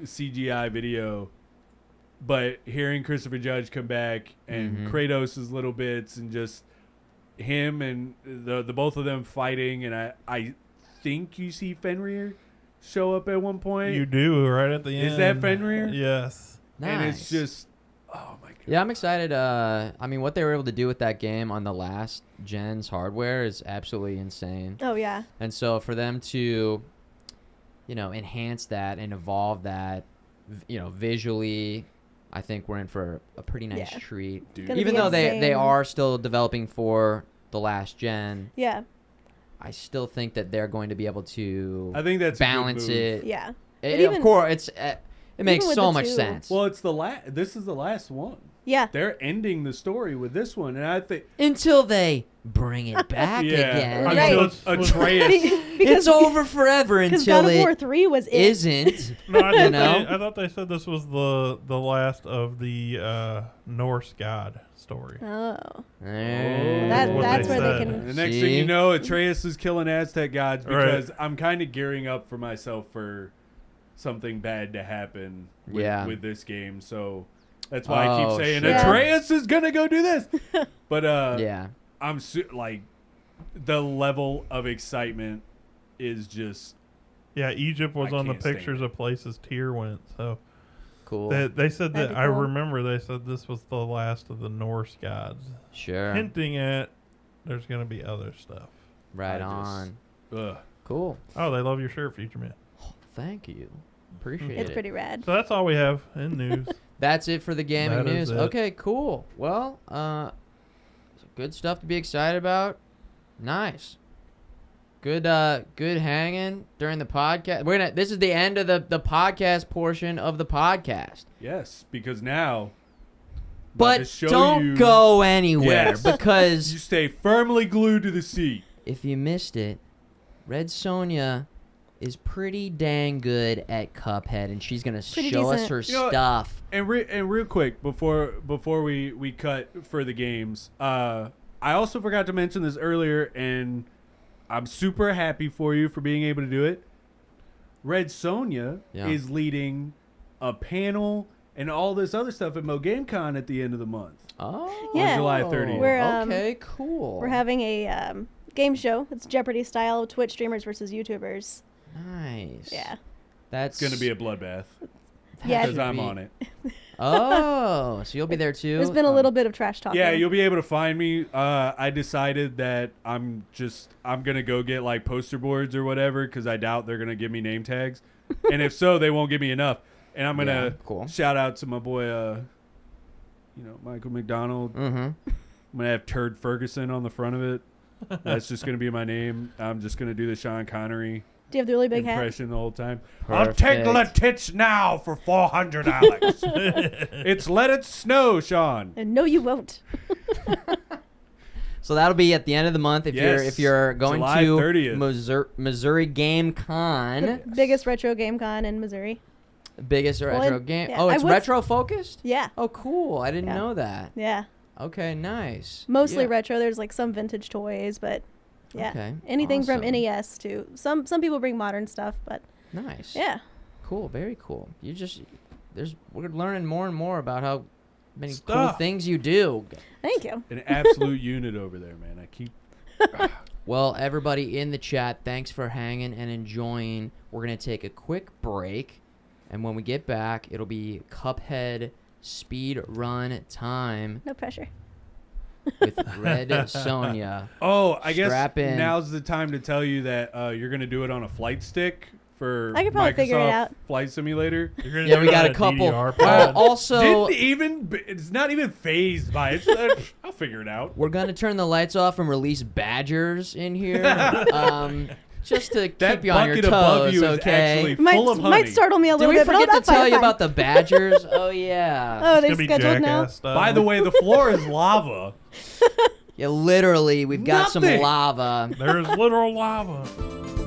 CGI video. But hearing Christopher Judge come back and Kratos' little bits and just him and the both of them fighting, and I think you see Fenrir show up at one point. You do right at the end. Is that Fenrir? Yes. Nice. And it's just, oh my god. Yeah, I'm excited. I mean, what they were able to do with that game on the last gen's hardware is absolutely insane. Oh yeah. And so for them to, enhance that and evolve that, visually, I think we're in for a pretty nice Yeah. treat. Dude. Gonna Even be though they insane. are still developing for the last gen, Yeah. I still think that they're going to be able to. I think that's balance a good move. it. Yeah. Of course, it makes with so the much 2. sense. Well, it's this is the last one. Yeah. They're ending the story with this one, and I think Until they bring it back yeah, again. Right. Atreus. It's over forever Because until God of War it 3 was it. isn't. No, I You thought, know? I thought they said this was the last of the Norse god story. Oh. That's That's where said. they can. The next See? thing you know, Atreus is killing Aztec gods because Right. I'm kind of gearing up for myself for something bad to happen with this game. So that's why I keep saying sure. Atreus is gonna go do this. But Yeah. I'm like the level of excitement is just Yeah, Egypt was I on the can't stand pictures it. of places Tyr went. So Cool. they said That'd that be I cool. remember they said this was the last of the Norse gods, Sure. hinting at there's going to be other stuff. Right I just- on. ugh. Cool. Oh, they love your shirt, Futureman. Thank you. Appreciate It's it. pretty rad. So that's all we have in news. That's it for the gaming That is news. it. Okay, cool. Well, good stuff to be excited about. Nice. Good hanging during the podcast. This is the end of the podcast portion of the podcast. Yes, because now But to show don't you- go anywhere Yes. because you stay firmly glued to the seat. if you missed it, REDSONJA is pretty dang good at Cuphead, and she's gonna Pretty show us decent. her You know what? stuff. And real quick before we cut for the games, I also forgot to mention this earlier, and I'm super happy for you for being able to do it. REDSONJA Yeah. is leading a panel and all this other stuff at MoGameCon at the end of the month. Oh, Yeah. July 30th. We're, okay, cool. We're having a game show. It's Jeopardy style, Twitch streamers versus YouTubers. nice. Yeah. It's That's going to be a bloodbath Yeah. because I'm on it. Oh, so you'll be there too. There's been a little bit of trash talking. Yeah, you'll be able to find me. I decided that I'm gonna go get like poster boards or whatever because I doubt they're gonna give me name tags, and if so, they won't give me enough. And I'm gonna cool. shout out to my boy, Michael McDonald. Mm-hmm. I'm gonna have Turd Ferguson on the front of it. That's just gonna be my name. I'm just gonna do the Sean Connery Do you have the really big hat? impression the whole time. I'll take the tits now for $400, Alex. It's Let It Snow, Sean. And no, you won't. So that'll be at the end of the month if you're going July to 30th. Missouri Game Con, Biggest retro game con in Missouri. biggest retro it- game. yeah, Oh, I it's would- retro focused. Yeah. Oh, cool! I didn't Yeah. know that. Yeah. Okay, nice. Mostly Yeah. retro. There's like some vintage toys, but yeah. Okay, Anything from awesome. NES to some people bring modern stuff, but Nice. yeah. Cool. Very cool. We're learning more and more about how many cool Stuff. things you do. Thank you. An absolute unit over there, man. I keep. Well, everybody in the chat, thanks for hanging and enjoying. We're going to take a quick break, and when we get back, it'll be Cuphead speed run time No pressure. with REDSONJA. Oh, I guess Strap in. now's the time to tell you that you're gonna do it on a flight stick for I could probably Microsoft figure it out. Flight Simulator. You're gonna Yeah, do we it got on a couple. DDR pad. Also, It's not even phased by it. I'll figure it out. we're going to turn the lights off and release badgers in here. Just to That keep you on your bucket above toes, you is okay? actually full of honey. Might startle me a Did little we bit, but forget to I'll tell fine, you fine. about the badgers? Oh, yeah. Oh, It's they gonna be scheduled now. jackass style. By the way, the floor is lava. Yeah, literally, we've got some Nothing. lava. There's literal lava.